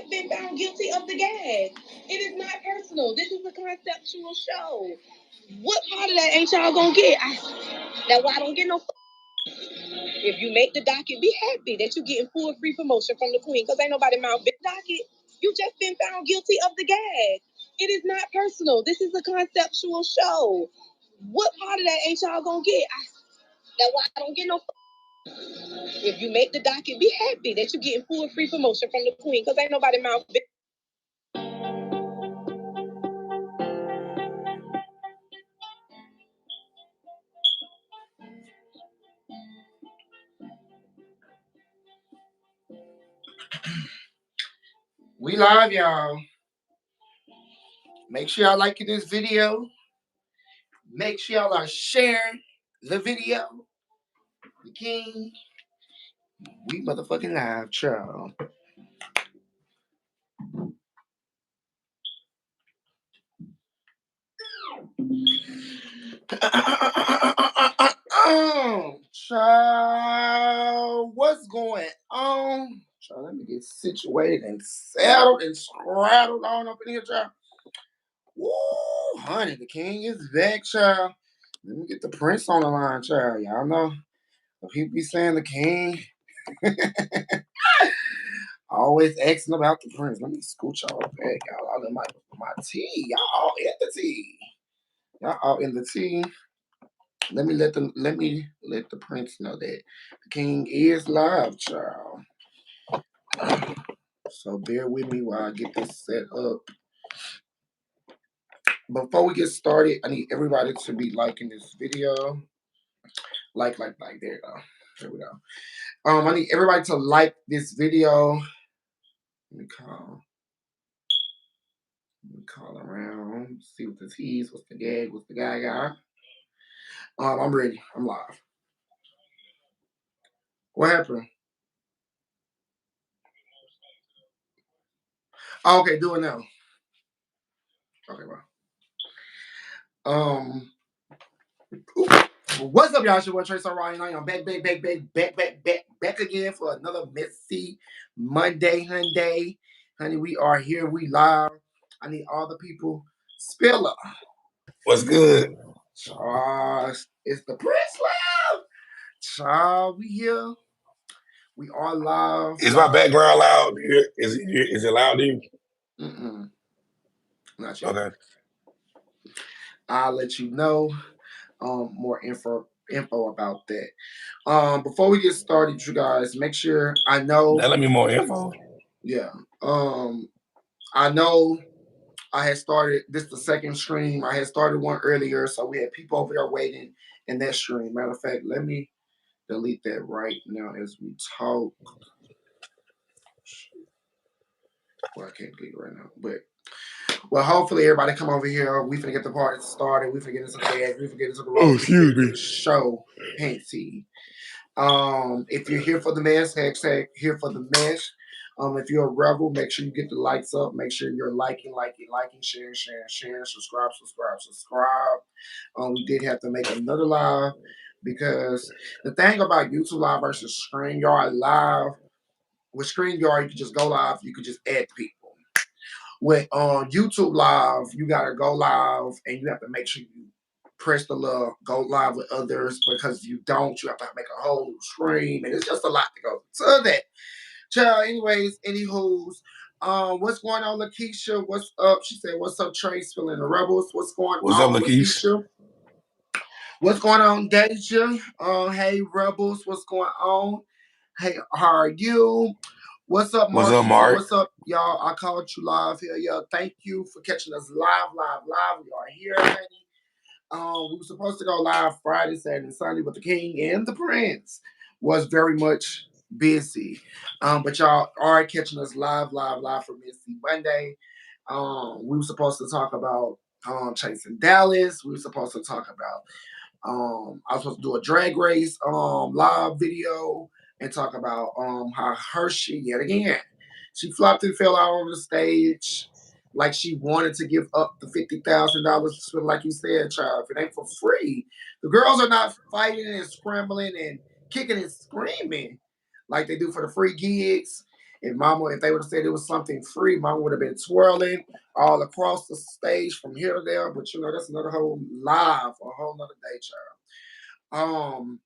just been found guilty of the gag. It is not personal. This is a conceptual show. What part of that ain't y'all gonna get? That's why I don't get no. If you make the docket, be happy that you're getting full free promotion from the queen, because ain't nobody mouth big docket. You just been found guilty of the gag. It is not personal. This is a conceptual show. What part of that ain't y'all gonna get? That's why I don't get no. If you make the docket, be happy that you're getting full free promotion from the queen, because ain't nobody mouth big. We live, y'all. Make sure y'all liking this video. Make sure y'all are sharing the video. The king. We motherfucking live, child. Child, what's going on? Child, let me get situated and settled and scrattled on up in here, child. Woo, honey, the king is back, child. Let me get the prince on the line, child. Y'all know the people be saying the king. Always asking about the prince. Let me scoot y'all back, y'all. All in my tea. Y'all all in the tea. Y'all all in the tea. Let me let the prince know that the king is live, child. So bear with me while I get this set up. Before we get started, I need everybody to be liking this video. Like. There you go. There we go. I need everybody to like this video. Let me call around. See what the tease, what's the gag, what's the guy. I'm ready. I'm live. What happened? Oh, okay, do it now. Okay, bye. What's up, y'all? It's your boy Trace Ryan. I am back again for another messy Monday, honey. We are here. We live. I need all the people. Spiller. What's good? It's the Prince Live. Child, we here. We are live. Is my background loud here? Is it loud to you? Not yet. Okay. I'll let you know more info about that. Before we get started, you guys, make sure I know. Now let me more info. Yeah. I know I had started this the second stream. I had started one earlier, so we had people over there waiting in that stream. Matter of fact, let me delete that right now as we talk. Well, I can't delete it right now, but hopefully everybody come over here. We finna get the party started. We finna get into the bag. We finna get into the road. Excuse me. Show Painty. If you're here for the mess, hashtag here for the mess. If you're a rebel, make sure you get the lights up. Make sure you're liking, sharing, subscribe. We did have to make another live because the thing about YouTube Live versus StreamYard Live, with StreamYard, you can just go live. You can just add people. With YouTube Live, you gotta go live and you have to make sure you press the love, go live with others, because if you don't, you have to make a whole new stream, and it's just a lot to go to that. Child, anyways, anywho's, what's going on, Lakeisha? What's up? She said, what's up, Trace? Feeling the rebels? What's going on, Lakeisha? What's going on, Deja? Hey, rebels, what's going on? Hey, how are you? What's up, Mark? What's up, Mark? What's up, y'all? I called you live here. Yo, thank you for catching us live. We are here, honey. We were supposed to go live Friday, Saturday, and Sunday, but the King and the Prince was very much busy. But y'all are catching us live for Missy Monday. We were supposed to talk about chasing Dallas. We were supposed to talk about I was supposed to do a drag race live video and talk about how Hershey yet again. She flopped and fell out on the stage like she wanted to give up the $50,000, like you said, child. If it ain't for free, the girls are not fighting and scrambling and kicking and screaming like they do for the free gigs. If they would have said it was something free, Mama would have been twirling all across the stage from here to there. But that's another whole live, a whole nother day, child.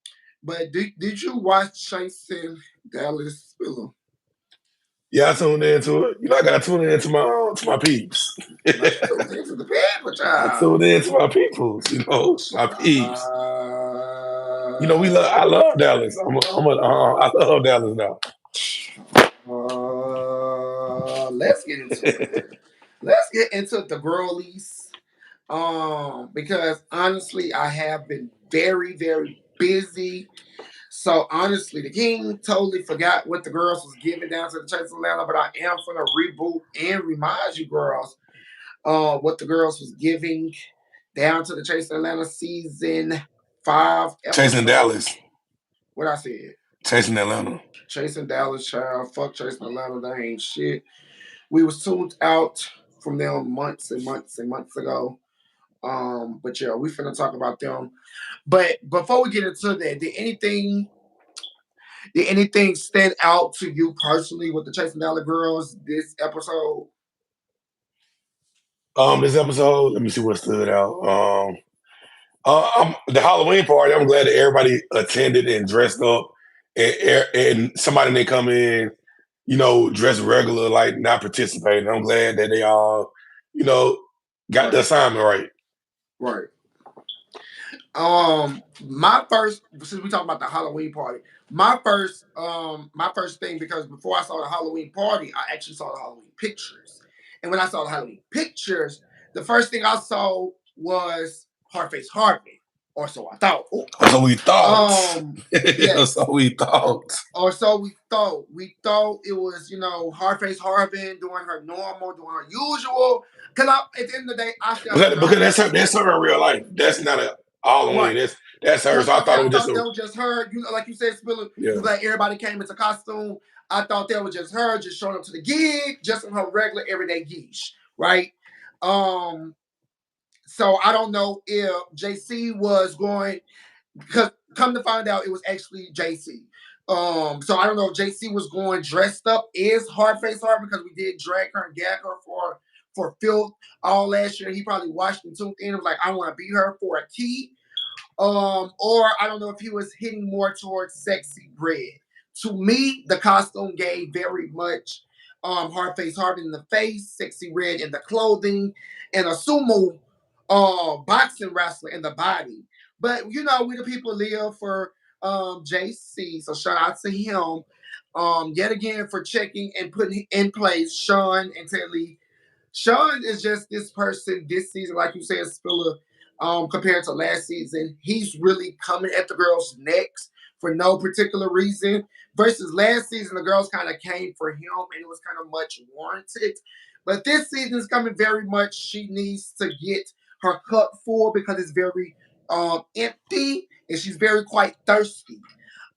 But did you watch Chasing Dallas Spiller? Yeah, I tuned into it. I gotta tune into my peeps. Not you tuned into the people, I child. tuned into my peoples. My peeps. I Uh, love Dallas. I love Dallas now. let's get into it. Let's get into the girlies. Because honestly, I have been very, very busy. So honestly, the King totally forgot what the girls was giving down to the Chase Atlanta, but I am gonna reboot and remind you girls what the girls was giving down to the Chase Atlanta season 5 Chasing episode. Dallas. What I said. Chasing Atlanta. Chasing Dallas, child. Fuck Chasing Atlanta. They ain't shit. We was tuned out from them months and months and months ago. But yeah, we finna talk about them. But before we get into that, did anything stand out to you personally with the Chasing Dallas girls this episode? This episode, let me see what stood out. The Halloween party. I'm glad that everybody attended and dressed up, and somebody may come in, dressed regular, like not participating. I'm glad that they all, you know, got the assignment right. Right. My first, since we talking about the Halloween party, my first thing, because before I saw the Halloween party, I actually saw the Halloween pictures, and when I saw the Halloween pictures, the first thing I saw was Hardface Harvey, or so I thought. Ooh. So we thought. Yes. So we thought. Or so we thought. We thought it was, Hardface Harvey doing her normal, doing her usual. Because at the end of the day, I still Because that's her in real life. That's not a Halloween. right. That's her. So I thought it was just that was just her. Like you said, Spiller. Yeah. You like everybody came into costume. I thought that was just her, just showing up to the gig, just in her regular everyday geesh, right? So I don't know if JC was going, because come to find out, it was actually JC. So I don't know if JC was going dressed up as Hardface Hard, because we did drag her and gag her for filth all last year. He probably watched and tuned in and was like, I want to be her for a key. Or I don't know if he was hitting more towards sexy red. To me, the costume gave very much Hardface Hard in the face, sexy red in the clothing, and a sumo boxing wrestler in the body. But we the people live for JC, so shout out to him. Yet again for checking and putting in place Shawn and Teddlie. Shawn is just this person this season, like you said, Spiller, compared to last season. He's really coming at the girls' necks for no particular reason. Versus last season, the girls kind of came for him and it was kind of much warranted. But this season is coming very much, she needs to get her cup full because it's very empty and she's very quite thirsty.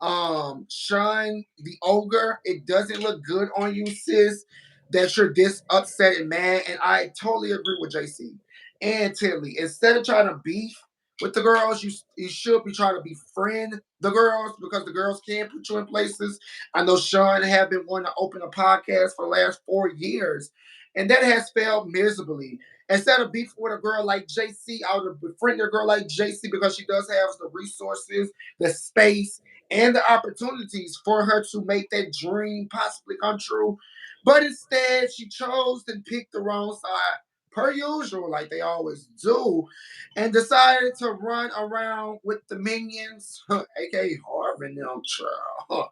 Shawn the ogre, it doesn't look good on you, sis, that you're this upset and mad. And I totally agree with JC and Teddlie. Instead of trying to beef with the girls, you should be trying to befriend the girls, because the girls can put you in places. I know Shawn have been wanting to open a podcast for the last 4 years, and that has failed miserably. Instead of beefing with a girl like JC, I would befriend a girl like JC, because she does have the resources, the space, and the opportunities for her to make that dream possibly come true. But instead, she chose and picked the wrong side, per usual, like they always do, and decided to run around with the minions, aka Harvey and them, child.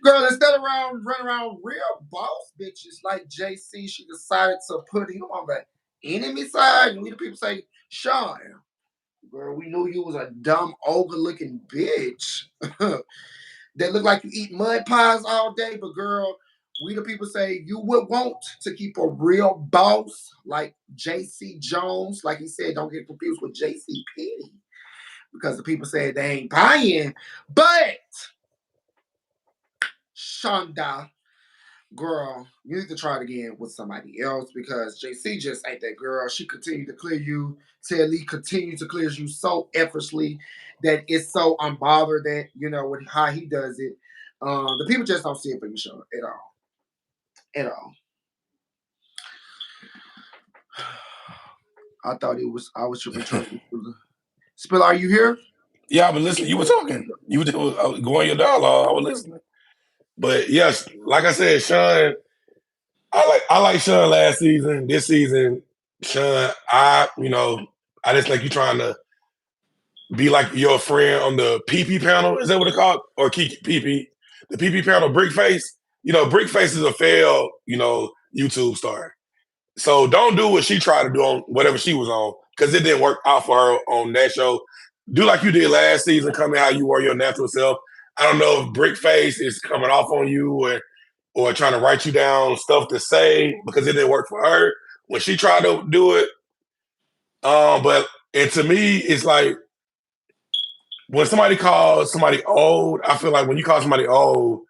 Girl, instead of running around real boss bitches like JC, she decided to put him on the enemy side. And we the people say, Shawn, girl, we knew you was a dumb, ogre-looking bitch that look like you eat mud pies all day, but girl, we the people say you would want to keep a real boss like JC Jones. Like he said, don't get confused with JC Petty, because the people said they ain't buying. But Shonda, girl, you need to try it again with somebody else, because JC just ain't that girl. She continued to clear you. Telly continued to clear you so effortlessly that it's so unbothered that, with how he does it. The people just don't see it for you, Shawn, at all. at all. I thought it was I was tripping trying to Spill, are you here? Yeah, I was listening. You were talking. You were going your dialogue. I was listening. But yes, like I said, Shawn, I like Shawn last season. This season, Shawn, I just think you trying to be like your friend on the PP panel. Is that what it's called? Or Kiki PP? The PP panel, Brickface. Brickface is a failed, YouTube star. So don't do what she tried to do on whatever she was on, because it didn't work out for her on that show. Do like you did last season, come in how you were your natural self. I don't know if Brickface is coming off on you or trying to write you down stuff to say because it didn't work for her when she tried to do it. And to me, it's like when somebody calls somebody old, I feel like when you call somebody old,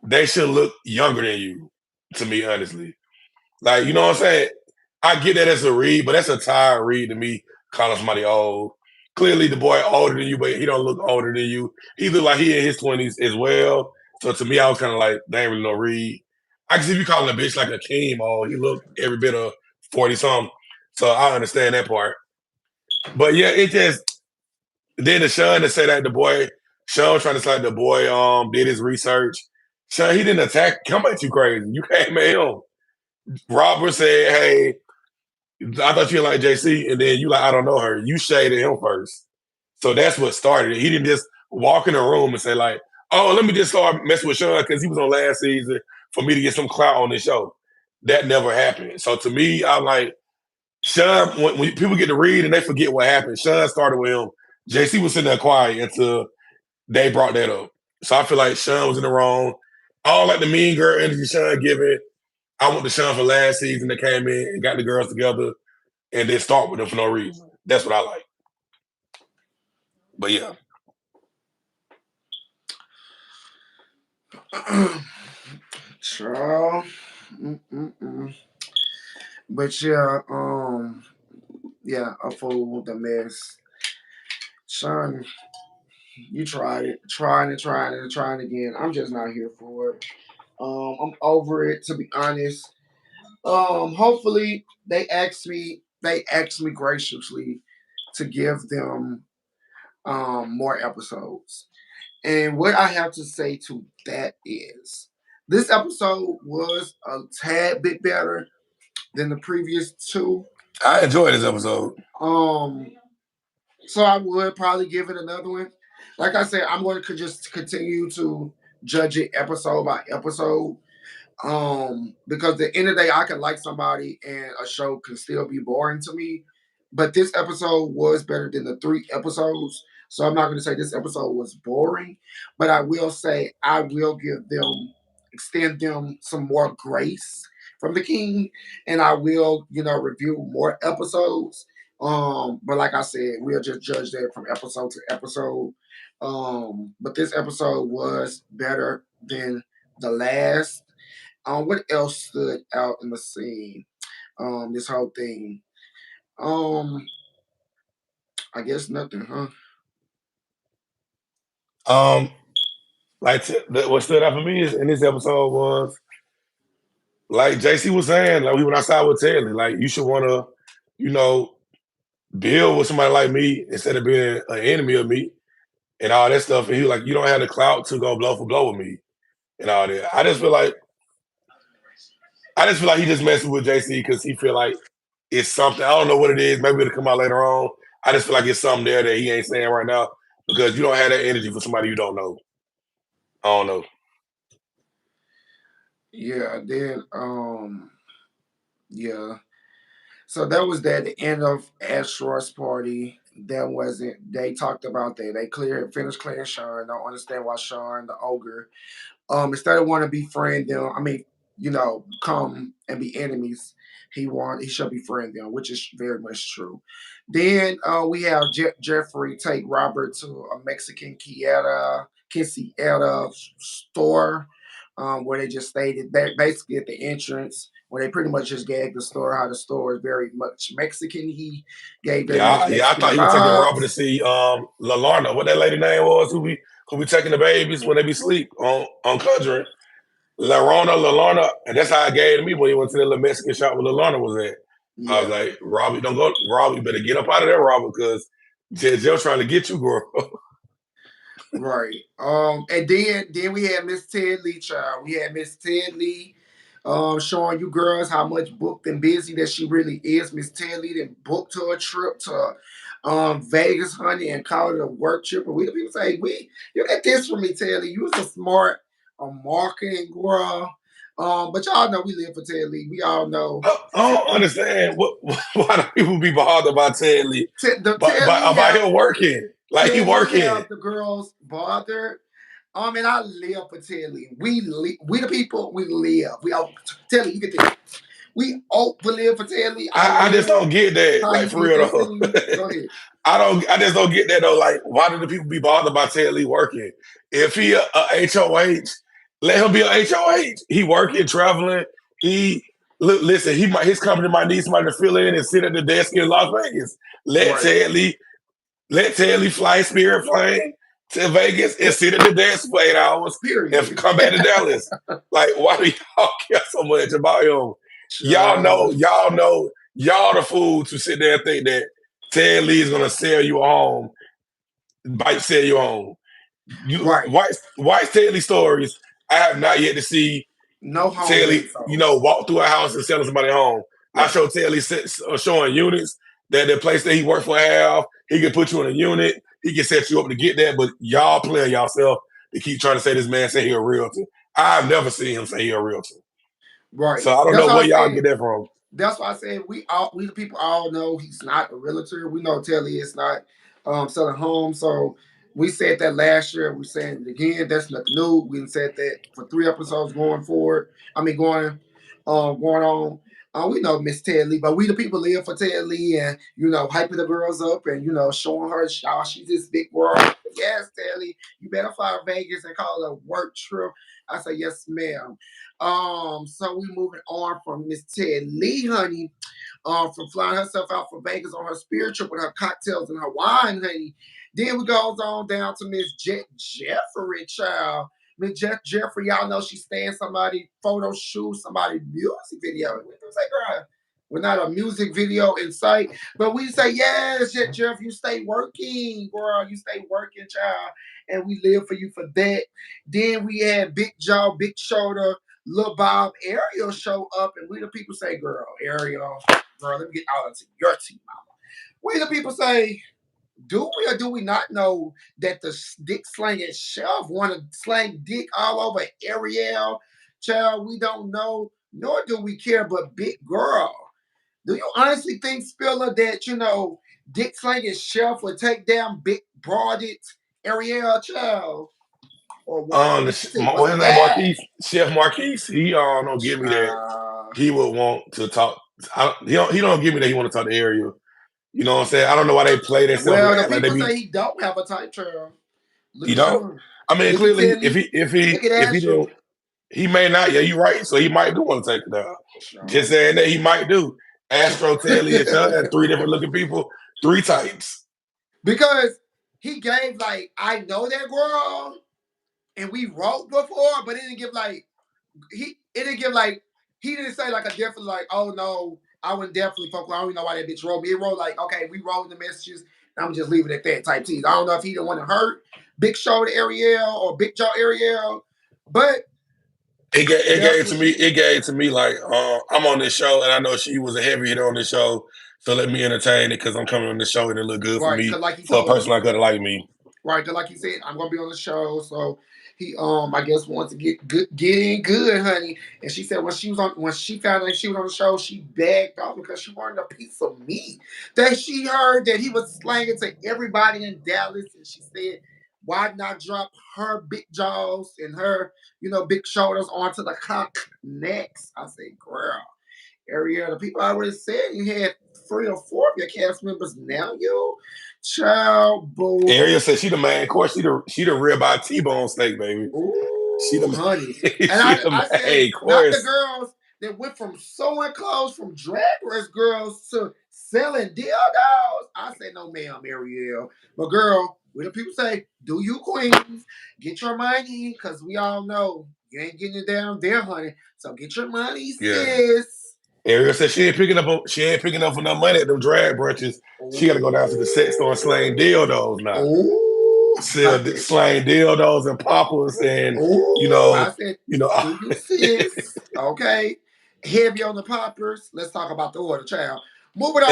they should look younger than you, to me, honestly. Like, you know what I'm saying? I get that as a read, but that's a tired read to me, calling somebody old. Clearly, the boy older than you, but he don't look older than you. He look like he in his 20s as well. So to me, I was kind of like, there ain't really no read. I can see if you calling a bitch like a king old. He look every bit of 40-something. So I understand that part. But yeah, it just, then the Shawn to say that Shawn trying to say the boy did his research. Shawn, he didn't come at you crazy. You came at him. Robert said, hey, I thought you like JC, and then you like, I don't know her. You shaded him first. So that's what started it. He didn't just walk in the room and say, like, oh, let me just start messing with Shawn because he was on last season for me to get some clout on this show. That never happened. So to me, I'm like, Shawn, when people get to read and they forget what happened, Shawn started with him. JC was sitting there quiet until they brought that up. So I feel like Shawn was in the wrong. I don't like the mean girl energy Shawn giving. I want the Shawn for last season that came in and got the girls together and then start with them for no reason. That's what I like. But yeah. Sure. But yeah, a fool with a mess. Shawn, you tried it, trying again. I'm just not here for it. I'm over it, to be honest. Hopefully they ask me graciously to give them more episodes. And what I have to say to that is this episode was a tad bit better than the previous two. I enjoyed this episode. So I would probably give it another one. Like I said, I'm going to just continue to judge it episode by episode. Because at the end of the day, I can like somebody and a show can still be boring to me. But this episode was better than the 3 episodes. So I'm not going to say this episode was boring, but I will say I will extend them some more grace from the king, and I will, review more episodes. But like I said, we'll just judge that from episode to episode. But this episode was better than the last. What else stood out in the scene? This whole thing. I guess nothing, huh? What stood out for me is in this episode was like JC was saying, like we went outside with Telly, like you should want to, build with somebody like me instead of being an enemy of me and all that stuff. And he was like, you don't have the clout to go blow for blow with me and all that. I just feel like he just messing with JC because he feel like it's something. I don't know what it is. Maybe it'll come out later on. I just feel like it's something there that he ain't saying right now because you don't have that energy for somebody you don't know. I don't know. Yeah, then yeah. So that was that the end of Ashro's party. That wasn't they talked about that. They finished clearing Shawn. Don't understand why Shawn, the ogre, instead of wanting to befriend them, come and be enemies, he should befriend them, which is very much true. Then we have Jeffrey take Robert to a Mexican quinceañera store, where they just stayed basically at the entrance, where they pretty much just gagged the store. How the store is very much Mexican. He gave very much I Mexican thought he was taking vibes. Robert to see Lalarna, what that lady name was, who be taking the babies when they be sleep on Conjuring. LaLorna, and that's how I gave it to me when he went to the little Mexican shop where LaLorna was at. I was Yeah. like, Robbie, don't go, Robbie, you better get up out of there, Robbie, because Joe trying to get you, girl. Right. And then we had Miss Teddlie, child. We had Miss Teddlie, showing you girls how much booked and busy that she really is. Miss Teddlie then booked her a trip to Vegas, honey, and called it a work trip. And we the people say, you get this from me, Teddlie. You was a smart marketing girl. But y'all know we live for Teddlie. We all know. I don't understand why do people be bothered about Teddlie, The about him working. Like he Teddlie working. have the girls bothered. And I live for Telly. We the people. We live. We all Telly. You get this. We all live for Telly. I just don't get that. How Like you for get real this though. thing? Go ahead. I just don't get that though. Like, why do the people be bothered about Teddlie working? If he a HOH, let him be a HOH. He working, traveling. Listen. His company might need somebody to fill in and sit at the desk in Las Vegas. Let Right. Teddlie fly Spirit plane to Vegas and sit at the desk for 8 hours Period. and come back to Dallas. Like, why do y'all care so much about him? Y'all the fools who sit there and think that Ted Lee is gonna sell you a home, might sell you a home. Right. White Ted Lee stories, I have not yet to see No home Ted Lee, sold. walk through a house and selling somebody a home. Right. I showed Ted Lee showing units that the place that he worked for have, he can put you in a unit, he can set you up to get that, but y'all playing yourself to keep trying to say this man say he a realtor. I've never seen him say he a realtor. Right. So I don't know where y'all get that from. That's why I said we the people all know he's not a realtor. We know Telly is not selling homes. So we said that last year. We're saying it again. That's nothing new. We said that for 3 episodes going forward. I mean going on. We know Miss Teddlie, but we the people live for Teddlie and hyping the girls up and showing her how she's this big girl. Yes, Teddlie, you better fly to Vegas and call it a work trip. I say yes, ma'am. So we moving on from Miss Teddlie, honey, from flying herself out for Vegas on her spirit trip with her cocktails and her wine, honey. Then we goes on down to Miss Jeffrey, child. Miss Jeffrey, y'all know she's staying somebody photo shoot, somebody music video. We do say, girl, we're not a music video in sight, but we say, yes, Jeff, you stay working, girl. You stay working, child. And we live for you for that. Then we had Big Jaw, Big Shoulder, Lil Bob, Ariel show up, and we the people say, girl, Ariel, girl, let me get out into your team, mama. We the people say, do we or do we not know that the dick slanging chef want to slang dick all over Ariel? Child, we don't know, nor do we care, but big girl. Do you honestly think, Spiller, that, dick slanging chef would take down big broaded Ariel, child? Or what? What's his name? Marquise, Chef Marquise. He don't give me that. He would want to talk. He don't give me that. He want to talk to Ariel. You know what I'm saying? I don't know why they play that stuff. Well, the people say he don't have a type, child. He don't. I mean, clearly, if he didn't, he may not. Yeah, you're right. So he might do want to take it down. Sure. Just saying that he might do. Astro, Telly, and Shawn had 3 different looking people, 3 types. Because he gave I know that girl, and we wrote before, but it didn't give he didn't say a different oh no, I wouldn't definitely fuck with. I don't even know why that bitch wrote me. It wrote okay, we wrote the messages. And I'm just leaving it at that type tease. I don't know if he didn't want to hurt Big Shoulder Ariel or Big Jaw Ariel, but it gave to me. It gave to me I'm on this show, and I know she was a heavy hitter on this show, so let me entertain it because I'm coming on the show and it look good for me for a person like her to like me. Right, because like he said, I'm gonna be on the show, so he I guess wants to get in good, honey. And she said when she found out she was on the show, she begged off because she wanted a piece of meat. That she heard that he was slanging to everybody in Dallas, and she said, why not drop her big jaws and her, big shoulders onto the cock next? I said, girl, Ariel, the people already said you had 3 or 4 of your cast members. Now you, child, boo. Ariel said she the main course. She the ribeye T-bone steak, baby. Ooh, she the honey. And I said, not the girls that went from sewing clothes from drag race girls to selling dildos. I said, no, ma'am, Ariel. But girl, what do people say? Do you queens get your money? Because we all know You ain't getting it down there, honey. So get your money, Yeah. sis. Ariel said she ain't picking up enough money at them drag brunches. She got to go down to the sex store and slang dildos now. Ooh, Slang dildos and poppers and I said, do you sis? Okay, heavy on the poppers. Let's talk about the order, child. Move it on.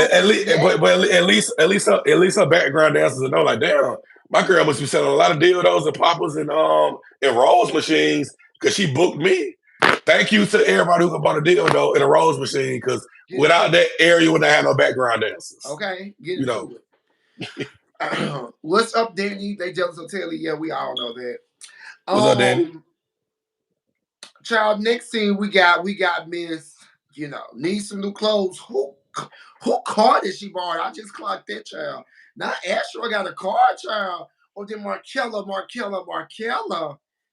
At least her background dancers know like, damn, my girl must be selling a lot of dildos and poppers and Rose machines because she booked me. Thank you to everybody who bought a dildo and a Rose machine because without that area would not have no background dancers. Okay, get into it. What's up, Danny? They jealous of Telly. Yeah, we all know that. What's up, Danny? Child, next scene we got Miss, needs some new clothes. Who car did she borrow? I just clocked that, child. Not Astro got a car, child. Or then Markella,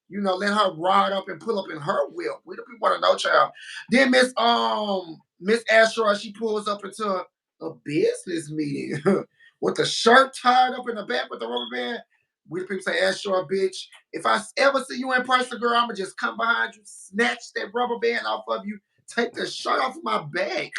let her ride up and pull up in her whip. We the people want to know, child. Then Miss Astro, she pulls up into a business meeting with the shirt tied up in the back with the rubber band. We the people say, Astro, bitch, if I ever see you in person, girl, I'ma just come behind you, snatch that rubber band off of you, take the shirt off of my back,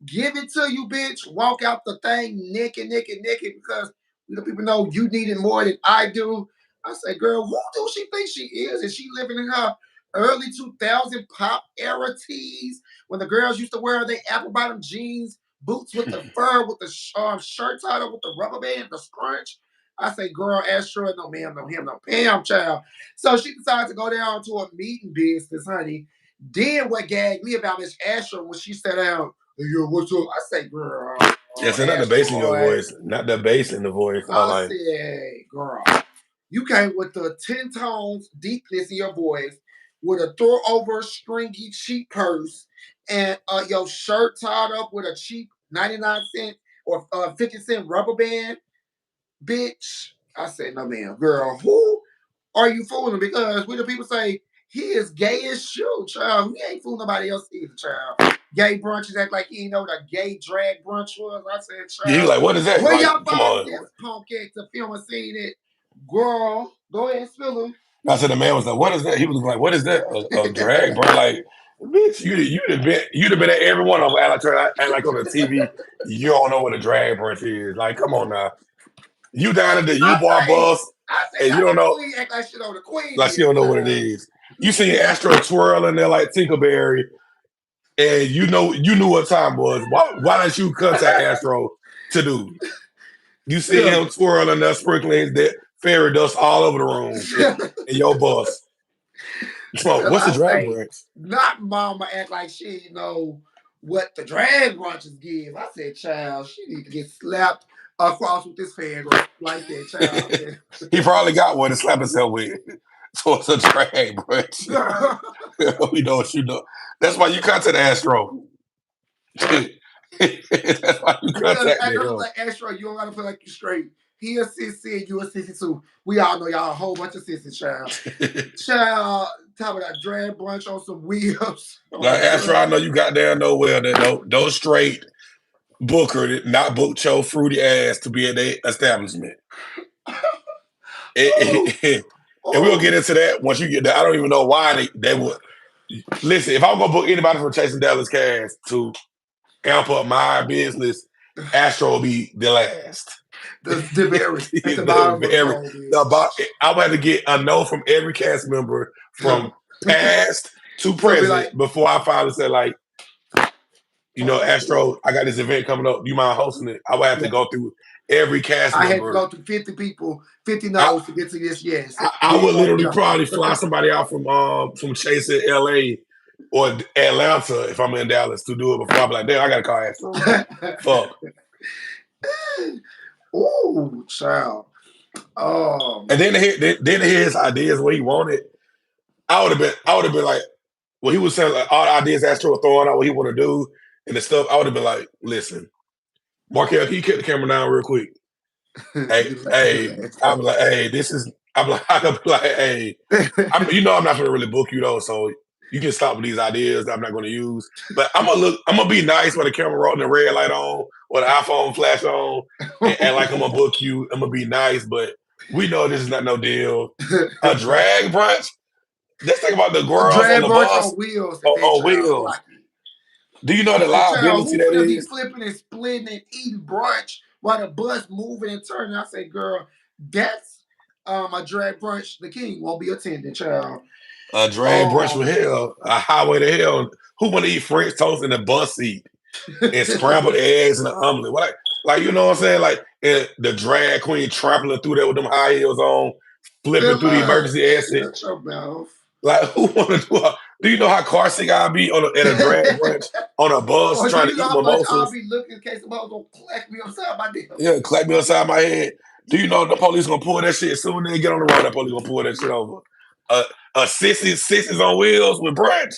give it to you, bitch, walk out the thing naked, because the people know you need it more than I do. I say, girl, who do she think she is? Is she living in her early 2000 pop era tees when the girls used to wear their apple bottom jeans, boots with the fur, with the shirt tied up with the rubber band, the scrunch? I say, girl, Astro, no ma'am, no him, no Pam, child. So she decides to go down to a meeting business, honey. Then what gagged me about Miss Astro when she sat down, hey, yo, what's up? I say, girl. Yes, not the bass in your voice. Not the bass in the voice. I said, girl, you came with the 10 tones deepness in your voice, with a throw over stringy cheap purse, and your shirt tied up with a cheap 99-cent or 50-cent rubber band. Bitch, I said, no, ma'am, girl, who are you fooling? Because when the people say he is gay as shit, child, he ain't fooling nobody else either, child. Gay brunches act like he know what a gay drag brunch was. I said, child, yeah, like, what is that? Where like, y'all find this punk act to film a scene it? Girl, go ahead and spill him. I said, the man was like, what is that? He was like, what is that? A drag, bro? Like, bitch, you'd have been at every one of them act like on the TV. You don't know what a drag brunch is. Like, come on now. You down at the U-Bar bus, and you don't know. Act like shit on the Queen. Like she don't know what it is. You see Astro twirling there like Tinkerberry, and you knew what time was. Why don't you contact Astro to do? You see him twirling there, sprinkling that fairy dust all over the room in your bus. So, what's the drag brunch? Not mama act like she know what the drag brunches give. I said, child, she need to get slapped across with this fan like that, child. He probably got one to slap himself with. So it's a drag brunch. We know what you know. That's why you contact Astro. That's why you contact him. Like Astro, you don't gotta feel like you straight. He a sissy and you a sissy too. We all know y'all a whole bunch of sissies, child. Child, talk about that drag brunch on some wheels. Like Astro, I know you got down nowhere that no straight booker did not book your fruity ass to be at their establishment. And we'll get into that once you get there. I don't even know why they would. Listen, if I'm going to book anybody from Chasing Dallas Cash to amp up my business, Astro will be the last. I would have to get a no from every cast member from past to present before I finally say, like, Astro, I got this event coming up. Do you mind hosting it? I would have to go through every cast member. I had to go through 50 people, 50 no's to get to this yes. I would literally probably fly somebody out from Chase in LA or Atlanta if I'm in Dallas to do it before. I'm like, damn, I got to call Astro. Fuck. Ooh, child. And then to hear his ideas what he wanted, I would have been like, well, he was saying like all the ideas Astro was throwing out what he want to do and the stuff. I would have been like, listen, Markel, can you keep the camera down real quick? hey, I'm like, hey, this is. I'm like, hey, I'm not gonna really book you though, so you can stop with these ideas that I'm not gonna use. But I'm gonna be nice when the camera rolling the red light on or the iPhone flash on, and like I'm gonna book you. I'm gonna be nice, but we know this is not no deal. A drag brunch. Let's think about the A Gworls on drag the brunch bus on wheels that on child wheels. like it. Do you know the I say, child, liability who that finna be is? flipping and splitting and eating brunch while the bus moving and turning? I say, girl, that's a drag brunch. The king won't be attending, child. A drag brunch Um, from hell, a highway to hell. Who want to eat French toast in the bus seat and scrambled eggs and an omelet? What, like, you know what I'm saying? Like, and the drag queen trampling through there with them high heels on, flipping through the Philip, emergency exit. shut your mouth. Like, who want to do? Do you know how car sick I'll be at a drag brunch on a bus Or do trying you to know eat how much I'll mimosas? be looking in case somebody's gonna clack me upside my damn? Yeah, clap me upside my head. Do you know the police gonna pull that shit as soon as they get on the road? That police gonna pull that shit over. A sissies on wheels with brunch.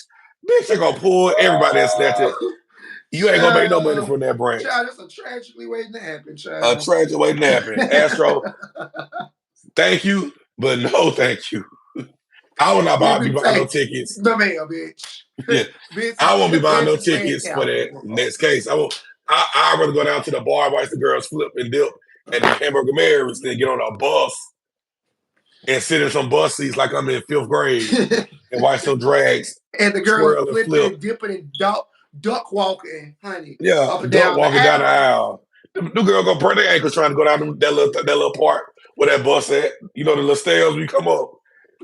Bitch, they gonna pull everybody and snatch it. You ain't gonna make no money from that brunch. Child, that's a tragically waiting to happen, A child. tragic waiting to happen. Astro, thank you, but no thank you. I will not be buying no tickets. The mail, bitch. Yeah, Bitch, I won't be buying no bitch is red tickets for that California. next case. I'd rather go down to the bar, watch the girls flip and dip at the Hamburger Marys than get on a bus and sit in some bus seats like I'm in 5th grade and watch some drags And the girls twirl and flipping flip. and dipping and duck walking, honey. Yeah, Up and duck down walking the down the aisle. aisle. The girl gonna break their ankles trying to go down that little part where that bus at. You know the little stairs when you come up.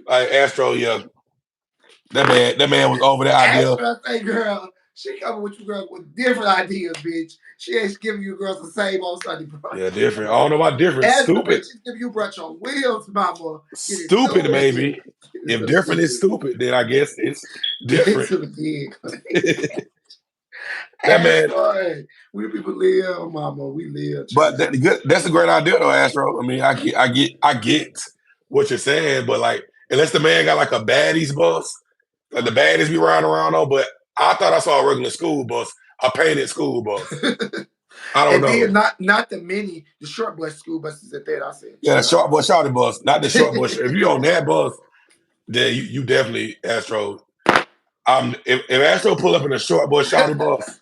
Like Astro, yeah. That man was over that idea. Astro, I say, girl, she coming with you girls with different ideas, bitch. She ain't giving you girls the same on Sunday brunch. Yeah, different. I don't know about different. Astro, Stupid. bitch, she's giving you brunch on wheels, mama. Stupid, maybe. If different is stupid, then I guess it's different. That man. We people live, mama. We live. But that's a great idea, though, Astro. I mean, I get what you're saying, but like, unless the man got like a baddies bus, like the baddies be riding around on. But I thought I saw a regular school bus, a painted school bus. I don't know. Then not the short bus school buses at that. I said, yeah, the short bus, shorty bus, not the short bus. If you on that bus, then you definitely Astro. If Astro pull up in a short bus, shorty bus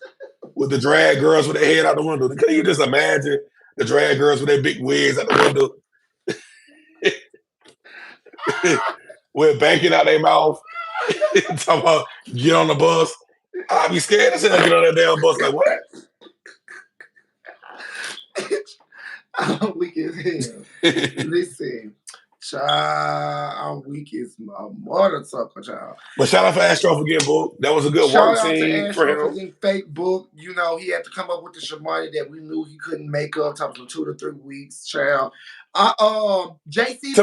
with the drag girls with their head out the window, can you just imagine the drag girls with their big wigs out the window, with bacon out their mouth, talking about get on the bus? I'd be scared as hell to get on that damn bus. Like what? I'm weak as hell. Listen, child, I'm weak as my mother sucker, child. But shout out for Astro for getting booked. That was a good Shout work out scene to for Astro for him. getting fake booked. You know, he had to come up with the shamani that we knew he couldn't make up. Talking 2 to 3 weeks, child. JC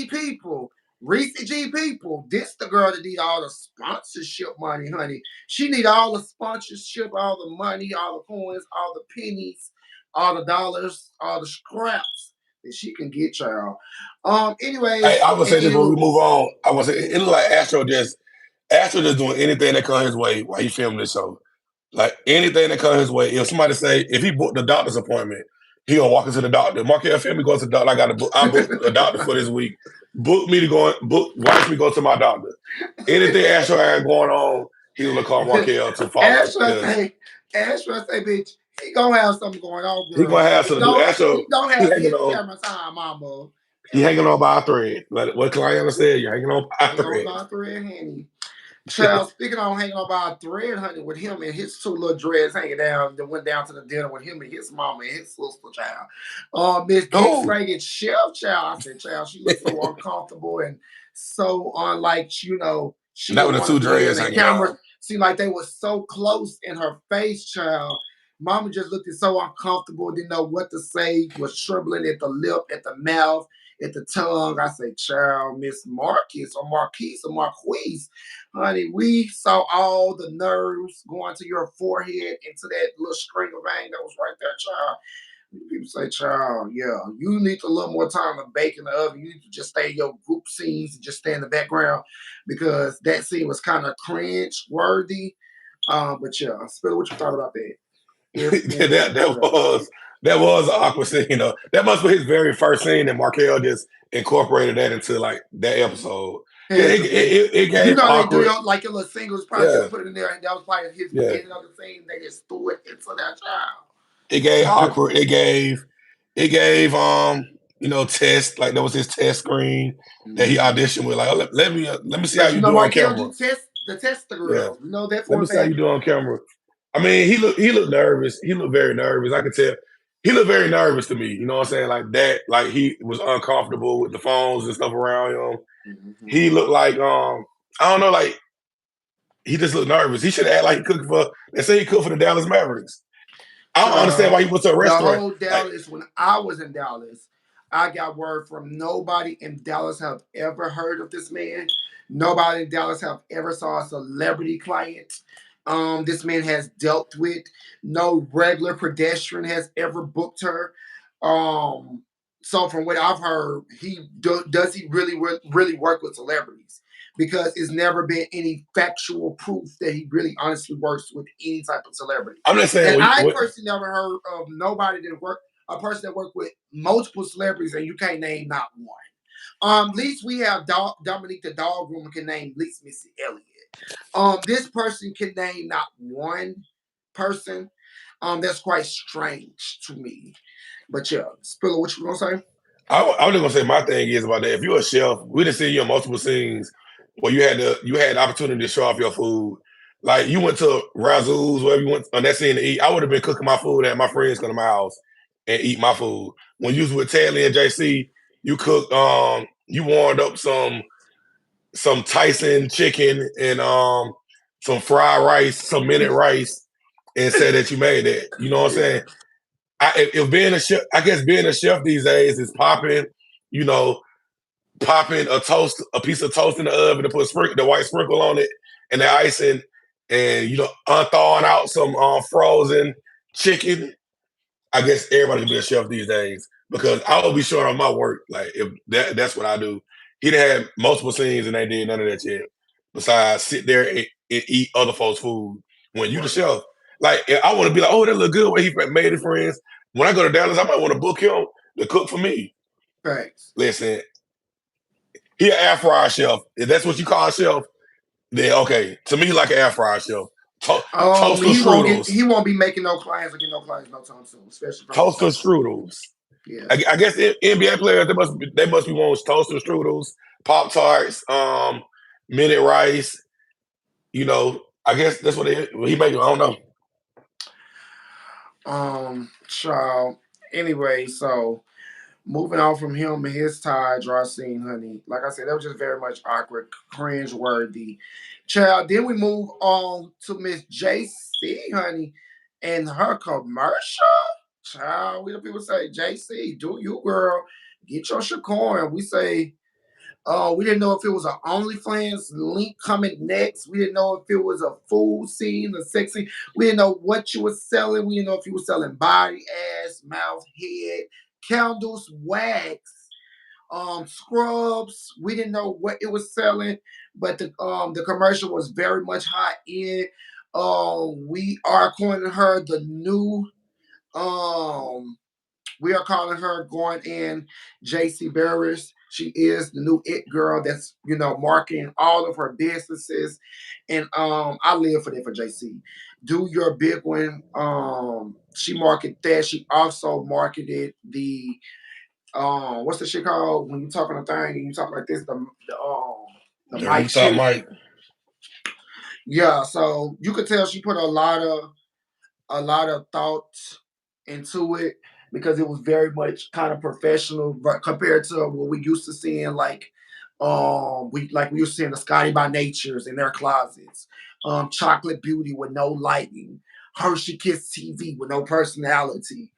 people, Reese G people. This the girl that need all the sponsorship money, honey. She need all the sponsorship, all the money, all the coins, all the pennies, all the dollars, all the scraps that she can get, child. Anyways, Hey, I would say this when we move on. I would say it look like Astro just doing anything that comes his way while he filming this show. Like anything that comes his way. If somebody say if he booked the doctor's appointment, he gonna walk into the doctor. Markel film me goes to the doctor. I booked a doctor for this week. Watch me go to my doctor. Anything Astro had going on, he gonna call Markel to follow. Astro say, bitch, he gonna have something going on, girl. He gonna have something. He don't have his camera time, mama. He hanging on by a thread. Like what Clayana said, you're hanging on by a thread. Hanging on by a thread, honey. Child, speaking on hanging on by a thread, honey, with him and his 2 little dreads hanging down, that went down to the dinner with him and his mama and his sister, child. Miss X-rated chef, child. I said, child, she looks so uncomfortable and so unlike, you know, she not with the 2 dreads hanging down. Seemed like they were so close in her face, child. Mama just looked so uncomfortable, didn't know what to say, was trembling at the lip, at the mouth, at the tongue. I say, child, Miss Marquise or Marquise or Marquise, honey, we saw all the nerves going to your forehead into that little string of vein that was right there, child. People say, child, yeah, you need a little more time to bake in the oven. You need to just stay in your group scenes and just stay in the background because that scene was kind of cringe worthy. But yeah, Spill, what you thought about that? that was an awkward scene, you know. That must be his very first scene, and Markel just incorporated that into like that episode. It gave awkward. They do like a little singles probably just put it in there, and that was probably his beginning of the scene. They just threw it into that child. It gave awkward. It gave test, like that was his test screen that he Mhm. auditioned with. Like, oh, let me see how But you do on Markel camera. do test the Yeah, girls. We know that let for me a see how you fact. do on camera. I mean, he looked nervous. He looked very nervous. I could tell. He looked very nervous to me. You know what I'm saying? Like that. Like he was uncomfortable with the phones and stuff around him. Mhm. He looked like I don't know, like he just looked nervous. He should have acted like he cooked for. They say he cooked for the Dallas Mavericks. I don't understand why Child, he went to a the restaurant. whole Like, Dallas, when I was in Dallas, I got word from nobody in Dallas have ever heard of this man. Nobody in Dallas have ever saw a celebrity client this man has dealt with. No regular pedestrian has ever booked her. Um, so from what I've heard, does he really work with celebrities? Because it's never been any factual proof that he really honestly works with any type of celebrity. I'm just saying, And I personally never heard of nobody that worked a person that worked with multiple celebrities and you can't name not one. At least we have Dominique the dog woman can name at least Missy Elliott. This person can name not one person. That's quite strange to me. But yeah, Spiller, what you gonna say? I was just gonna say my thing is about that. If you're a chef, we done seen you in multiple scenes where you had the opportunity to show off your food. Like you went to Razul's, wherever you went on that scene to eat. I would have been cooking my food at my friends come to my house and eat my food. When you was with Telly and JC, you cooked you warmed up some Tyson chicken and some fried rice, some minute rice, and said that you made it. You know what I'm Yeah. saying? If being a chef, I guess being a chef these days is popping. You know, popping a piece of toast in the oven to put the white sprinkle on it and the icing, and unthawing out some frozen chicken. I guess everybody can be a chef these days because I will be short on my work. Like if that's what I do. He done had multiple scenes and they did none of that yet. Besides sit there and eat other folks' food. When you the Right. chef, like I want to be like, oh, that look good when he made his friends. When I go to Dallas, I might want to book him to cook for me. Thanks. Listen, he an air fryer chef. If that's what you call a chef, then okay. To me, like an air fryer chef. Toaster strudels. He won't be making no clients or getting no clients no time soon, especially from the Toaster South. strudels. Yeah. I guess NBA players they must be wanting toaster strudels, Pop Tarts, minute rice. I guess that's what he make. I don't know. Child. Anyway, so moving on from him and his tie draw scene, honey. Like I said, that was just very much awkward, cringe worthy. Child, then we move on to Miss JC, honey, and her commercial. Child, we the people say, JC, do you girl, get your shit going. We say, we didn't know if it was an OnlyFans link coming next. We didn't know if it was a food scene, a sex scene. We didn't know what you were selling. We didn't know if you were selling body, ass, mouth, head, candles, wax, scrubs. We didn't know what it was selling, but the commercial was very much hot in. We are calling her the new um we are calling her going in JC Barris. She is the new it girl that's marketing all of her businesses, and I live for that for JC. Do your big one. She marketed that. She also marketed the what's the shit called when you talk on a thing and you talk like this the The mic rooftop shit. mic. Yeah, so you could tell she put a lot of thought into it because it was very much kind of professional compared to what we used to seeing we used to seeing the Scotty by Natures in their closets, Chocolate Beauty with no lighting, Hershey Kiss TV with no personality,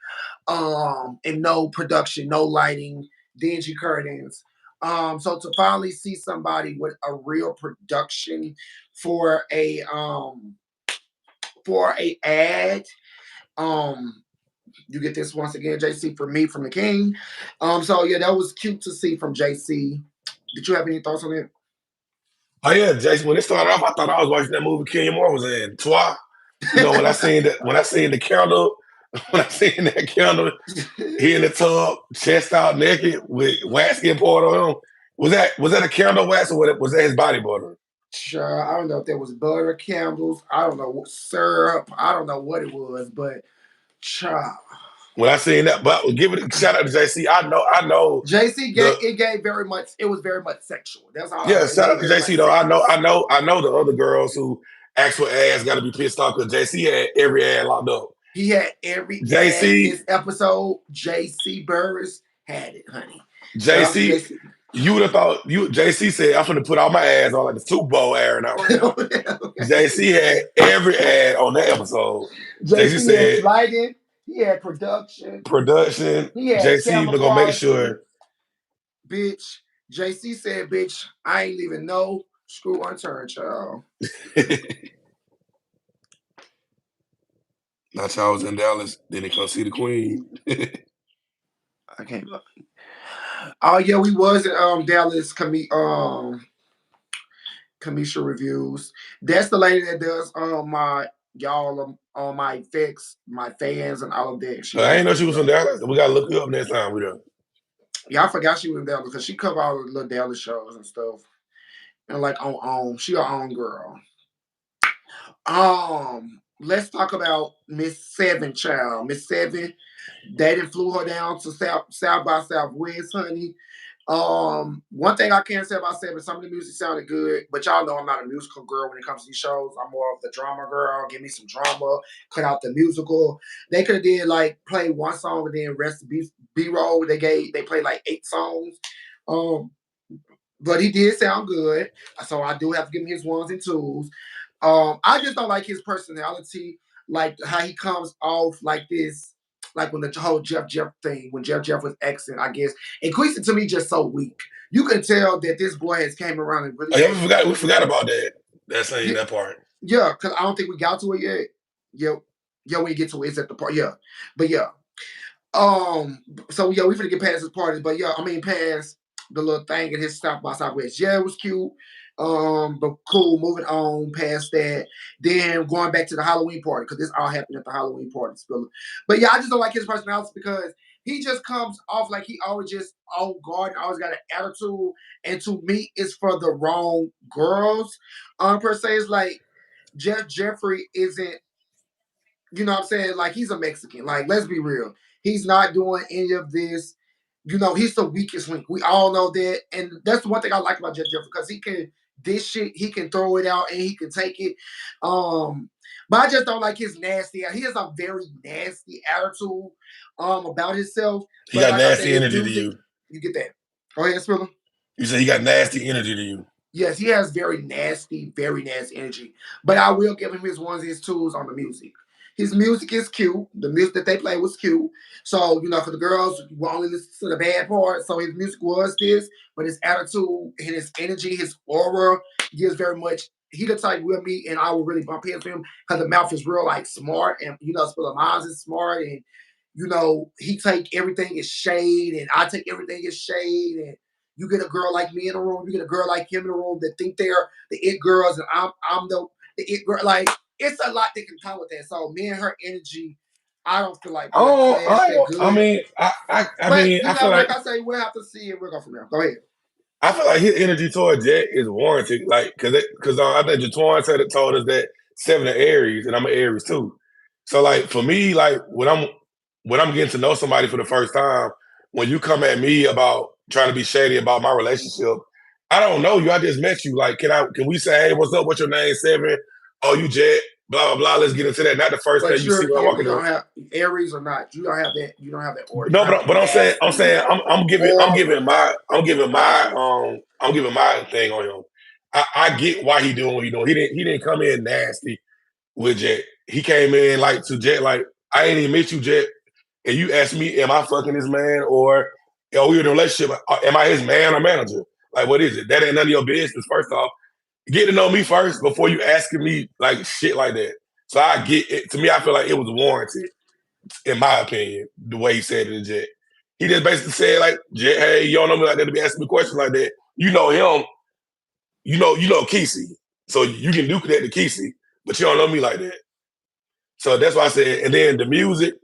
and no production, no lighting, dingy curtains. So to finally see somebody with a real production for a ad. Um, you get this once again, JC, from me, from the King. So yeah, that was cute to see from JC. Did you have any thoughts on it? Oh yeah, Jason. When it started off, I thought I was watching that movie Kenya Moore was in. Toi. When I seen the candle, when I seen that candle, he in the tub, chest out, naked, with wax getting poured on him. Was that a candle wax or was that his body butter? Sure, I don't know if there was butter candles. I don't know what syrup. I don't know what it was, but child. when I seen that, but give it a shout out to JC. I know JC the gave very much. It was very much sexual. That's all I yeah. know. It Shout gave out to very much JC though. sexual. I know the other girls who actual ass got to be pissed off because JC had every ad locked up. He had every ad JC this episode. JC Burris had it, honey. Shout out to JC. JC. You would have thought JC said I'm gonna put all my ads on like the Super Bowl airing out right now. JC had every ad on that episode. JC JC had said lighting. He had production. He had JC camera was gonna make quality. sure. Bitch. JC said, bitch, I ain't leaving no screw unturned, child. Not y'all was in Dallas, then they come see the Queen. I can't look. Oh yeah, we was in Dallas Kamisha reviews. That's the lady that does my y'all on my effects, my fans, and all of that. I ain't know she was from Dallas. We gotta look her up next time we done. Yeah, I forgot she was in Dallas because she cover all the little Dallas shows and stuff. And like on she her own girl. Let's talk about Miss Seven, child. Miss Seven, they done flew her down to South by Southwest, honey. One thing I can say about Seven, some of the music sounded good, but y'all know I'm not a musical girl when it comes to these shows. I'm more of the drama girl. Give me some drama, cut out the musical. They could have did like play one song and then rest B-roll. They played like 8 songs. But he did sound good, so I do have to give him his ones and twos. I just don't like his personality, like how he comes off like this, like when the whole Jeff thing, when Jeff was exing, I guess. And Quincy to me just so weak. You can tell that this boy has came around and really. Oh, yeah, we forgot about that. That's saying that part. Yeah, because I don't think we got to it yet. Yeah, we get to it. It's at the part. Yeah, but yeah. So yeah, we finna get past his parties, but yeah, I mean past the little thing in his South by Southwest. Yeah, it was cute. But cool. Moving on past that, then going back to the Halloween party because this all happened at the Halloween party. But yeah, I just don't like his personality because he just comes off like he always just on guard, always got an attitude, and to me, it's for the wrong girls. Per se, it's like Jeffrey isn't. You know what I'm saying? Like he's a Mexican. Like let's be real, he's not doing any of this. You know, he's the weakest link. We all know that. And that's the one thing I like about Jeffrey because he can this shit, he can throw it out and he can take it. But I just don't like his nasty. He has a very nasty attitude about himself. He got nasty energy to you. You get that. Go ahead, Spiller. You said he got nasty energy to you. Yes, he has very nasty energy. But I will give him his ones and his twos on the music. His music is cute. The music that they play was cute. So, you know, for the girls, we only listen to the bad part. So his music was this, but his attitude and his energy, his aura gives very much. He the type with me, and I will really bump heads with him because the mouth is real, like smart, and you know, Spiller Minds is smart, and you know, he take everything as shade, and I take everything as shade, and you get a girl like me in the room, you get a girl like him in the room that think they're the it girls, and I'm the it girl, like. It's a lot that can come with that. So me and her energy, I don't feel like. I mean, I feel like I say we'll have to see it. We'll go from there. Go ahead. I feel like his energy toward Jet is warranted, like because I think Jatwan told us that 7 are Aries, and I'm an Aries too. So like for me, like when I'm getting to know somebody for the first time, when you come at me about trying to be shady about my relationship, I don't know you. I just met you. Like, can we say, hey, what's up? What's your name? 7. Oh, you Jet. Blah blah blah. Let's get into that. Not the first thing you see when I'm walking up. Aries or not? You don't have that. You don't have that order. No, but I'm saying I'm giving my thing on him. I get why he doing what he doing. He didn't come in nasty with Jet. He came in like to Jet like I ain't even met you, Jet, and you asked me, am I fucking this man or are we in a relationship? Am I his man or manager? Like what is it? That ain't none of your business. First off. Get to know me first before you asking me like shit like that. So I get it. To me, I feel like it was warranted, in my opinion, the way he said it to Jet. He just basically said like, Jet, hey, you don't know me like that to be asking me questions like that. You know him, you know Kesey. So you can duke that to Kesey, but you don't know me like that. So that's why I said, and then the music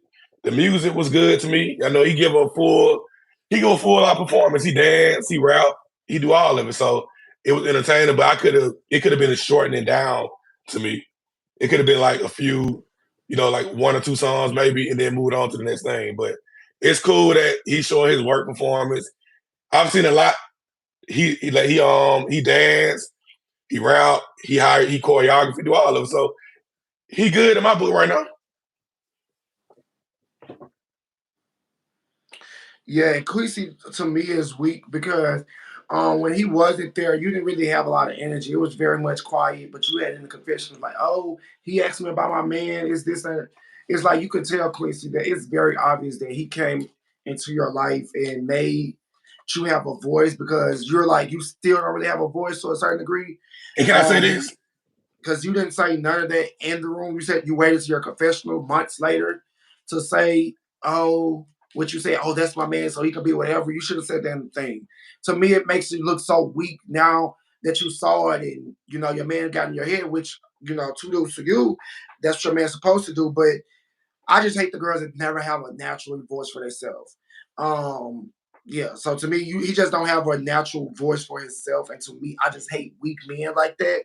was good to me. I know he give a full out performance. He dance, he rap, he do all of it. So it was entertaining, but it could have been a shortening down to me. It could have been like a few like 1 or 2 songs maybe, and then moved on to the next thing. But it's cool that he's showing his work performance. I've seen a lot. He danced, he rap, he choreography, do all of it. So he good in my book right now. Yeah, and Quincy to me is weak because when he wasn't there, you didn't really have a lot of energy. It was very much quiet, but you had in the confessions like, oh, he asked me about my man. Is this and it's like you could tell Quincy that it's very obvious that he came into your life and made you have a voice because you're like you still don't really have a voice to a certain degree. And can I say this? Because you didn't say none of that in the room. You said you waited to your confessional months later to say, oh, what you say, oh, that's my man, so he can be whatever. You should have said that thing. To me, it makes you look so weak now that you saw it and, your man got in your head, which, kudos to you. That's what your man's supposed to do. But I just hate the girls that never have a natural voice for themselves. Yeah, so to me, he just don't have a natural voice for himself. And to me, I just hate weak men like that.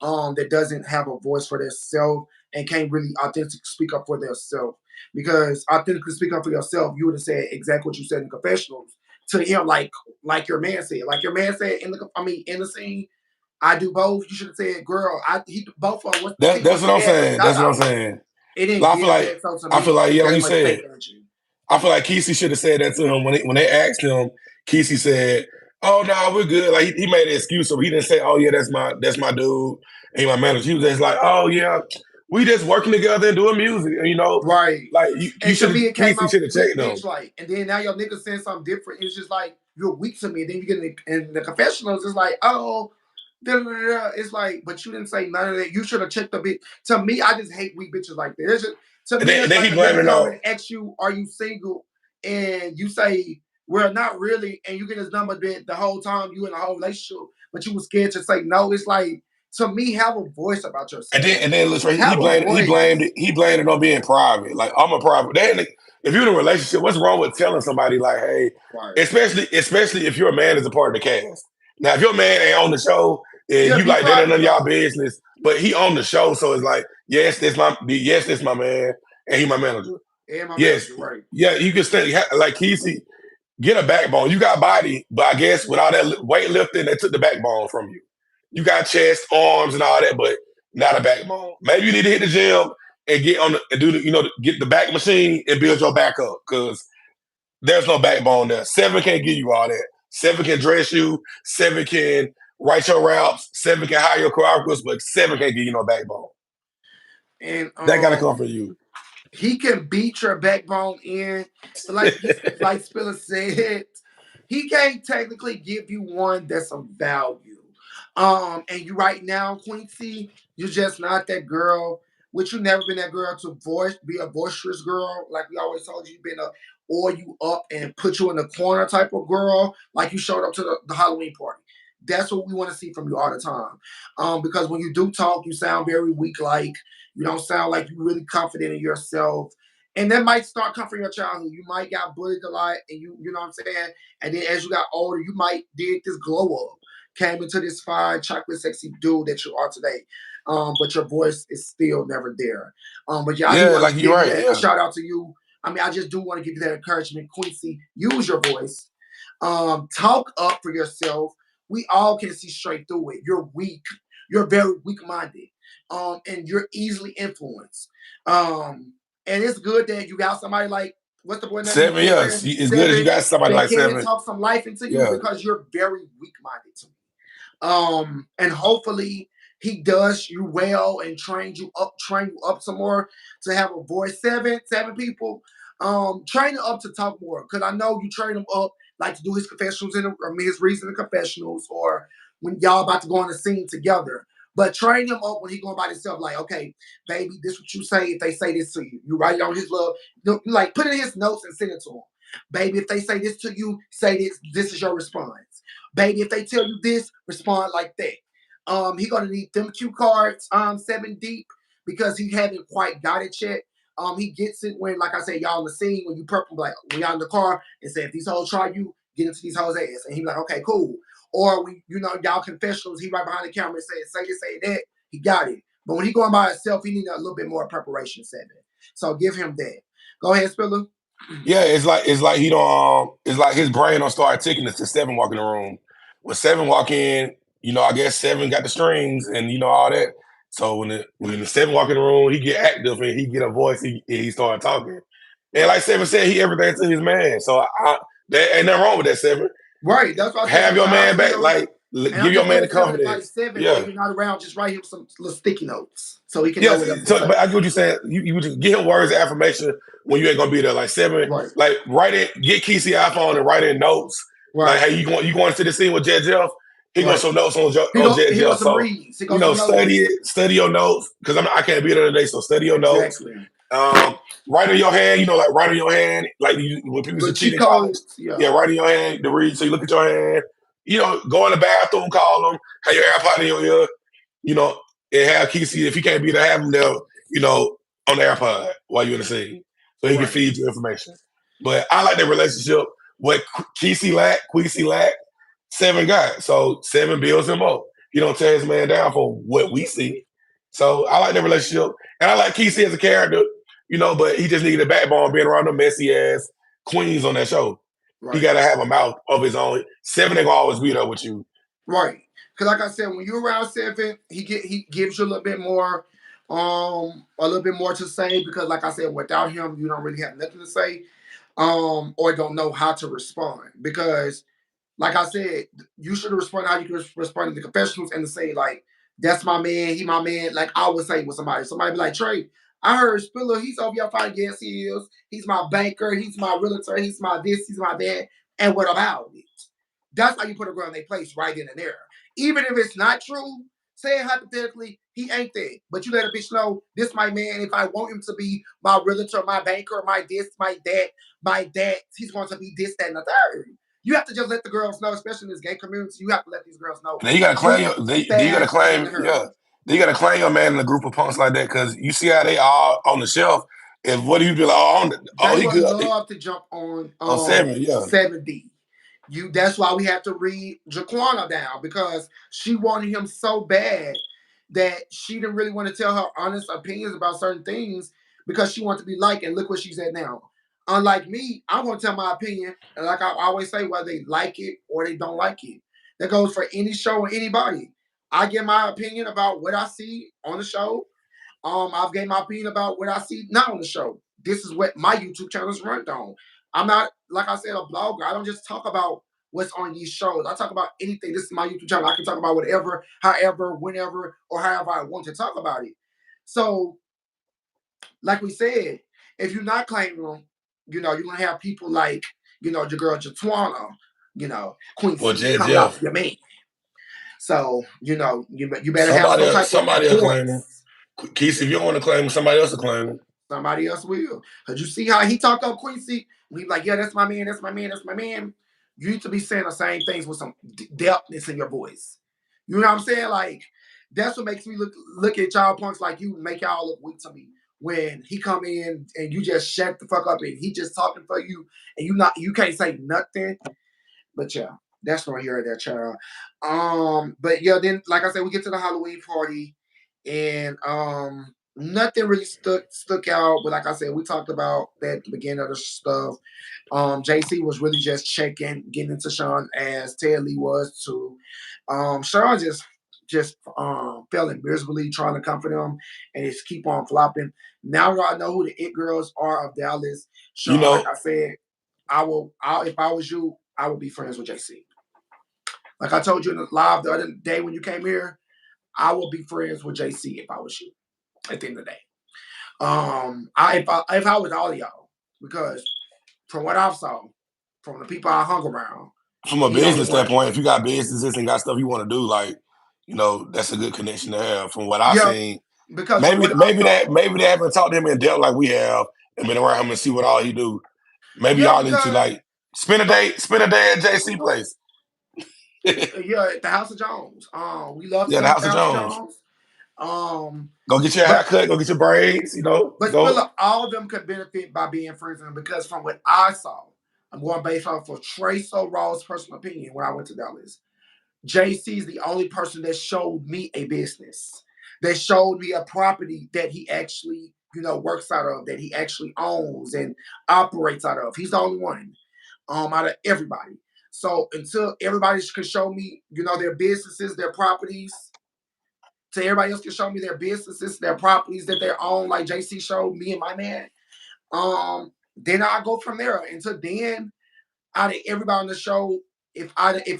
That doesn't have a voice for themselves and can't really authentically speak up for themselves. Because authentically speak up for yourself, you would have said exactly what you said in the confessionals to him, like your man said. Like your man said in the scene, I do both. You should have said, girl, both of them. That's what I'm saying. That's what I'm saying. It didn't I give feel like that. So to I me, feel like it's like very you much said. fake energy. I feel like Kesey should have said that to him when they asked him. Kesey said, "Oh no, we're good." Like he made an excuse, so he didn't say, "Oh yeah, that's my dude, and my manager." He was just like, "Oh yeah, we just working together and doing music." Right. Like you And to should me, have. it came Kesey out should have weak checked them. bitch like. And then now your nigga saying something different. It's just like you're weak to me. And then you get in the confessionals. It's like, oh, it's like, but you didn't say none of that. You should have checked the bitch. To me, I just hate weak bitches like that. It's just, to And me, then, it's and then like he a nigga blaming it come on. and ask you, "Are you single?" And you say, "Well, not really." And you get his number the whole time you in a whole relationship, but you were scared to say no. It's like, to me, have a voice about yourself. And then listen, he Have a blamed voice. he blamed it on being private. Like I'm a private. If you're in a relationship, what's wrong with telling somebody like, hey, Right. especially if your man is a part of the cast. Now, if your man ain't on the show and Yeah, you be like that ain't private none of y'all about it. business, but he on the show, so it's like, yes, this my man, and he my manager. And my Yes, manager, right. yeah, you can stay like Kesey, get a backbone. You got body, but I guess with all that weightlifting, they took the backbone from you. You got chest, arms, and all that, but not a backbone. Maybe you need to hit the gym and get on the, and do the, get the back machine and build your back up because there's no backbone there. 7 can't give you all that. 7 can dress you. 7 can write your raps. 7 can hire your choreographers, but 7 can't give you no backbone. And That gotta come from you. he can beat your backbone in, but like Spiller said, he can't technically give you one that's of value. And you right now, Quincy, you're just not that girl. Which you never been that girl to be a boisterous girl. Like we always told you, you've been a oil you up and put you in the corner type of girl. Like you showed up to the Halloween party. That's what we want to see from you all the time. Because when you do talk, you sound very weak. Like you don't sound like you're really confident in yourself. And that might start coming from your childhood. You might got bullied a lot, and you know what I'm saying. And then as you got older, you might did this glow up, came into this fine, chocolate, sexy dude that you are today. But your voice is still never there. But yeah, I do Yeah, want like to you're give you right. that Yeah. shout out to you. I mean, I just do want to give you that encouragement, Quincy. Use your voice. Talk up for yourself. We all can see straight through it. You're weak. You're very weak-minded. And you're easily influenced. And it's good that you got somebody like what's the boy name? 7 years. It's good as you got somebody that like can 7. talk some life into you Yeah. because you're very weak-minded to me. And hopefully he does you well and train you up some more to have a voice. Seven people. Train him up to talk more because I know you train him up like to do his confessionals his reasoning confessionals or when y'all about to go on the scene together. But train him up when he going by himself, like, okay, baby, this what you say if they say this to you. You write it on his like put it in his notes and send it to him. Baby, if they say this to you, say this. This is your response. Baby, if they tell you this, respond like that. He gonna need them cue cards, 7 deep, because he haven't quite got it yet. He gets it when, like I said, y'all in the scene when you purple like when y'all in the car and say if these hoes try you, get into these hoes ass, and he like, okay, cool. Or when y'all confessionals, he right behind the camera and say this, say that, he got it. But when he going by himself, he need a little bit more preparation. 7. So give him that. Go ahead, Spiller. Yeah, it's like he don't. It's like his brain don't start ticking to 7 walk in the room. When 7 walk in, I guess 7 got the strings and all that. So when the 7 walk in the room, he get active and he get a voice. He start talking. And like 7 said, he everything to his man. So there ain't nothing wrong with that 7. Right. That's what I said. Have your Sometimes man back. he'll, Like and give I'm your just man telling the 7 like confidence. 7 Yeah. when you're not around, just write him some little sticky notes so he can know Yes, what else to so say. but I get what you're saying. You just get him words of affirmation when you ain't gonna be there. Like 7, Right. like write it, get Kesey iPhone and write in notes. Like, Right. hey, you going to the scene with Jet Jeff? He gonna Right. show notes on He Jet go Jeff. some So reads. He goes some study notes. it, study your notes because I can't be there today. So study your notes. Exactly. Write in your hand. Like write in your hand. Like when people used The to cheat cheat in college. codes. Yeah. Yeah, write in your hand to read. So you look at your hand. Go in the bathroom, call them. Have your AirPod in your ear. You know, and have Kesey, if he can't be there, have him there, on the AirPod while you're in the scene. So he can Right. feed you information. But I like that relationship. What Quincy lack, 7 got. So 7 builds him up. He don't tear his man down for what we see. So I like that relationship. And I like Kesey as a character, but he just needed a backbone being around the messy ass queens on that show. He Right. got to have a mouth of his own. 7 ain't gonna always be there with you. Right. Because like I said, when you're around 7, he gives you a little bit more, to say. Because like I said, without him, you don't really have nothing to say, or don't know how to respond. Because like I said, you should respond how you can respond to the confessionals and to say like, "That's my man. He my man." Like I would say with somebody. Somebody be like, "Trey, I heard Spiller. He's over your fighting. Yes, he is. He's my banker. He's my realtor. He's my this. He's my that." And what about it? That's how you put a girl in their place right in and there. Even if it's not true, say it hypothetically, he ain't there. But you let a bitch know this my man. If I want him to be my realtor, my banker, my this, my that, he's going to be this, that, and the third. You have to just let the girls know, especially in this gay community. You have to let these girls know. Then you gotta claim your. Then you gotta Fast in claim. the hurry. Yeah. Then you gotta claim your man in a group of punks like that because you see how they are on the shelf. And what do you be like? They He would good love to jump on on 7. Yeah. 7D. That's why we have to read Jaquana down because she wanted him so bad that she didn't really want to tell her honest opinions about certain things because she wanted to be liked, and look where she's at now. Unlike me, I'm going to tell my opinion, and like I always say, whether they like it or they don't like it. That goes for any show or anybody. I give my opinion about what I see on the show. I've gave my opinion about what I see not on the show. This is what my YouTube channel is run on. I'm not, like I said, a blogger. I don't just talk about what's on these shows. I talk about anything. This is my YouTube channel. I can talk about whatever, however, whenever, or however I want to talk about it. So, like we said, if you're not claiming them, you're gonna have people like, your girl Jatwana, Quincy Jet coming off Jeff. your man. So, you better have some type of Somebody will claim him. voice. Keith, if you don't want to claim him, somebody else will claim him. Somebody else will. Because you see how he talked up Quincy? He's like, yeah, that's my man, that's my man, that's my man. You need to be saying the same things with some depthness in your voice. You know what I'm saying? Like, that's what makes me look at y'all punks like you, make y'all look weak to me. When he come in and you just shut the fuck up and he just talking for you and you can't say nothing. But yeah, that's right here, that child. But yeah, then like I said, we get to the Halloween party, and nothing really stuck out. But like I said, we talked about that at the beginning of the stuff. JC was really just getting into Shawn as Telly was too. Shawn just failing miserably trying to comfort him, and just keep on flopping. Now that I know who the it girls are of Dallas, Shawn, like I said, if I was you, I would be friends with JC. Like I told you in the live the other day when you came here, I would be friends with JC if I was you. At the end of the day, if I was all of y'all, because from what I've saw, from the people I hung around, from a he don't business look like it. standpoint, if you got businesses and got stuff you want to do, like that's a good connection to have. From what I've seen, because from maybe what I saw, they haven't talked to him in depth like we have, and been around him and see what all he do. Maybe yeah, y'all need to because like spend a day at JC place. yeah, at the House of Jones. We love to Yeah, go the to House the of House of Jones. Jones. Go get your haircut, go get your braids, But go. still, all of them could benefit by being friends with him because from what I saw, I'm going based off of Trey So Raw's personal opinion when I went to Dallas. JC is the only person that showed me a business. that showed me a property that he actually, works out of, that he actually owns and operates out of. He's the only one, out of everybody. So until everybody can show me, their businesses, their properties, till everybody else can show me their businesses, their properties that they own, like JC showed me and my man, then I'll go from there. Until then, out of everybody on the show, if I didn't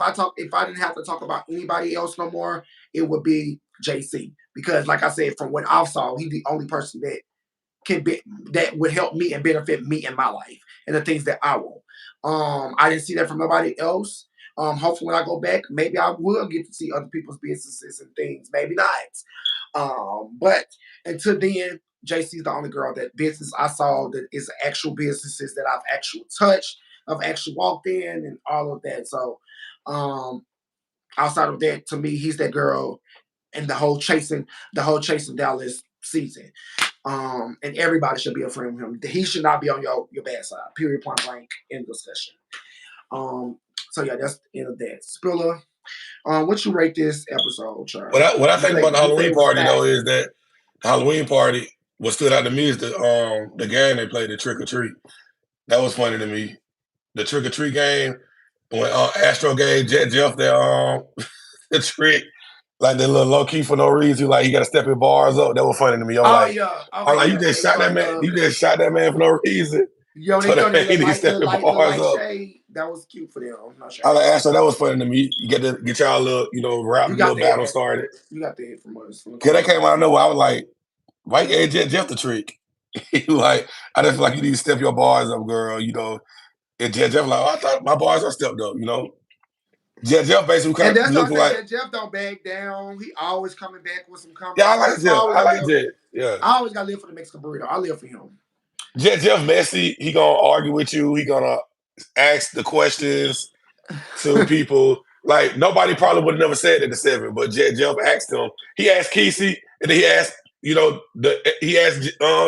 have to talk about anybody else no more, it would be JC. Because like I said, from what I saw, he's the only person that would help me and benefit me in my life and the things that I want. I didn't see that from nobody else. Hopefully when I go back, maybe I will get to see other people's businesses and things. Maybe not. But until then, JC's the only girl that business I saw that is actual businesses that I've actually touched, I've actually walked in and all of that. So outside of that, to me, he's that girl in the whole chasing Dallas season. And everybody should be a friend with him. He should not be on your bad side. Period. Point blank. End discussion. So yeah, that's the end of that. Spiller, what you rate this episode, Charles? What I think about the Halloween party though is that the Halloween party, what stood out to me is the game they played, the trick or treat. That was funny to me. The trick or treat game when Astro gave Jeff the trick. Like that little low key for no reason, like you got to step your bars up. That was funny to me. I'm like, you just shot that man. You just shot that man for no reason. Yo, they thought he need step your bars up. Shade. That was cute for them. I like Astro. That was funny to me. You get y'all a little rap, little battle started. You got the hit from us. Cause that came out of nowhere. I was like, why you gave Jeff the trick? Like, I just feel like you need to step your bars up, girl. And Jeff like, I thought my bars are stepped up. Jeff basically kind of looking like Jeff don't back down. He always coming back with some comments. Yeah, I like Jeff. I like Jeff. Yeah, I always gotta live for the Mexican burrito. I live for him. Jeff messy. He gonna argue with you. He gonna ask the questions to people. Like nobody probably would have never said that to Seven, but Jeff asked him. He asked Kesey, and then he asked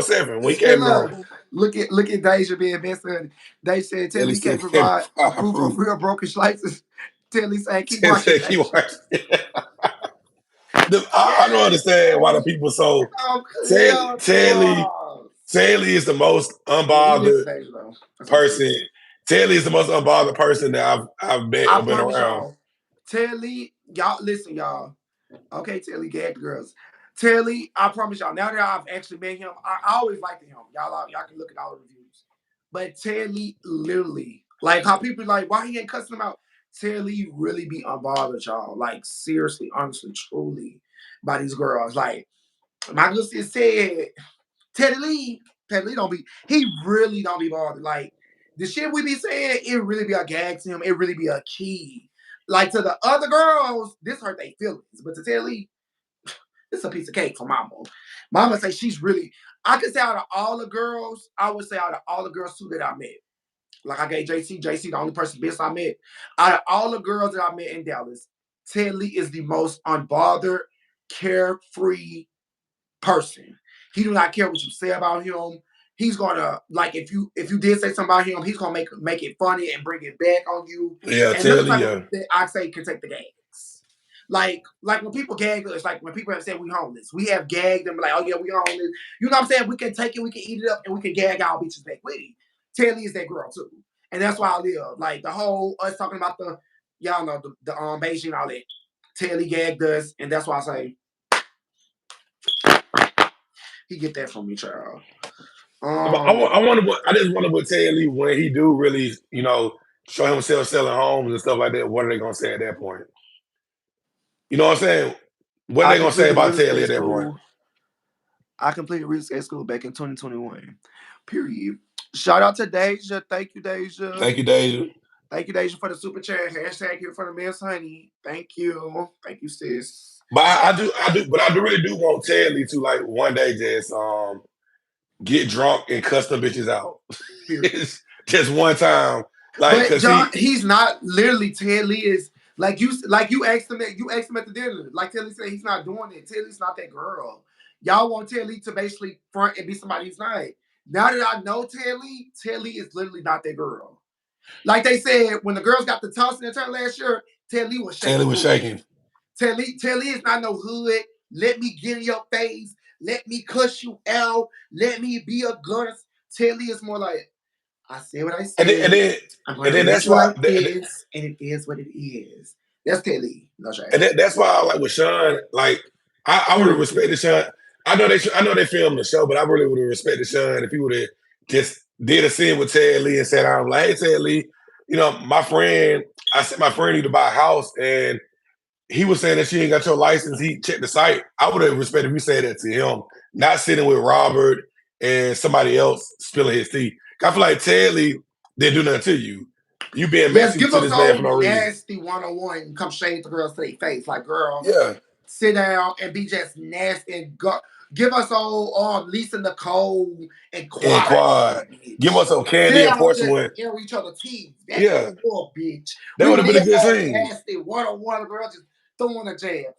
Seven when he came around. Look at Deja being best honey. They said Telly can't provide proof of real broken slices. Telly saying keep watching. I don't understand why the people so Telly is the most unbothered person. Telly is the most unbothered person that I've been around. Telly, y'all listen, y'all. Okay, Telly, gag girls. Telly, I promise y'all. Now that I've actually met him, I always liked him. Y'all can look at all the reviews. But Telly, literally, like how people like, why he ain't cussing him out? Telly really be unbothered, y'all. Like seriously, honestly, truly, by these girls. Like my good sis said, Teddlie he really don't be bothered. Like the shit we be saying, it really be a gag to him. It really be a key. Like to the other girls, this hurt their feelings. But to Teddlie, it's a piece of cake for Mama. Mama say she's really, I could say out of all the girls, I would say out of all the girls too that I met. Like I gave JC the only person best I met. Out of all the girls that I met in Dallas, Teddlie is the most unbothered, carefree person. He do not care what you say about him. He's gonna like if you did say something about him, he's gonna make it funny and bring it back on you. Yeah, Teddlie, that I say can take the gags. Like when people gag us, like when people have said we homeless, we have gagged them like, oh yeah, we homeless. You know what I'm saying? We can take it, we can eat it up, and we can gag our bitches back with it. Teddlie is that girl too, and that's why I live. Like the whole us talking about y'all know the Beijing all that. Teddlie gagged us, and that's why I say he get that from me, child. I just wonder what Telly when he do really, show himself selling homes and stuff like that. What are they gonna say at that point? You know what I'm saying? What are they gonna say about Telly at that point? I completed real estate school back in 2021. Period. Shout out to Deja. Thank you, Deja. Thank you, Deja. Thank you, Deja, for the super chat. Hashtag here for the Miss Honey. Thank you. Thank you, sis. But I really do want Telly to like one day just get drunk and cuss the bitches out. Just one time. Like, but John, he's not literally. Teddlie is like you asked him at the dinner. Like Teddlie said, he's not doing it. Teddlie's not that girl. Y'all want Teddlie to basically front and be somebody he's not. Now that I know Teddlie is literally not that girl. Like they said, when the girls got the toss in the turn last year, Teddlie was shaking. Teddlie was shaking. Teddlie is not no hood Let me get in your face. Let me cuss you out. Let me be a gunner. Telly is more like, I said what I And then, and said. then, I'm going and to then leave that's you why, like this, and it is what it is. That's Telly. No shame. that's why I like with Shawn. Like, I would have Mm. respected Shawn. I know they filmed the show, but I really would have respected Shawn if he would have just did a scene with Teddlie and said, "I'm like, hey Teddlie, you know, my friend. I sent my friend you to buy a house, and he was saying that she ain't got your license. He checked the site. I would have respected if you said that to him, not sitting with Robert and somebody else spilling his tea. I feel like Telly didn't do nothing to you. You being Yes, messy give to us this man for old no reason. nasty 101 and come shade the girls to their face. Like, girl, Yeah, sit down and be just nasty and go. Give us old Lisa Nicole and and Quad in Quad, that give bitch. us some Sit candy and down and porcelain. just One. air each other teeth. That's Yeah, what we want, bitch. that We would don't have been a need good all scene. nasty 101 girls just throwing a jab.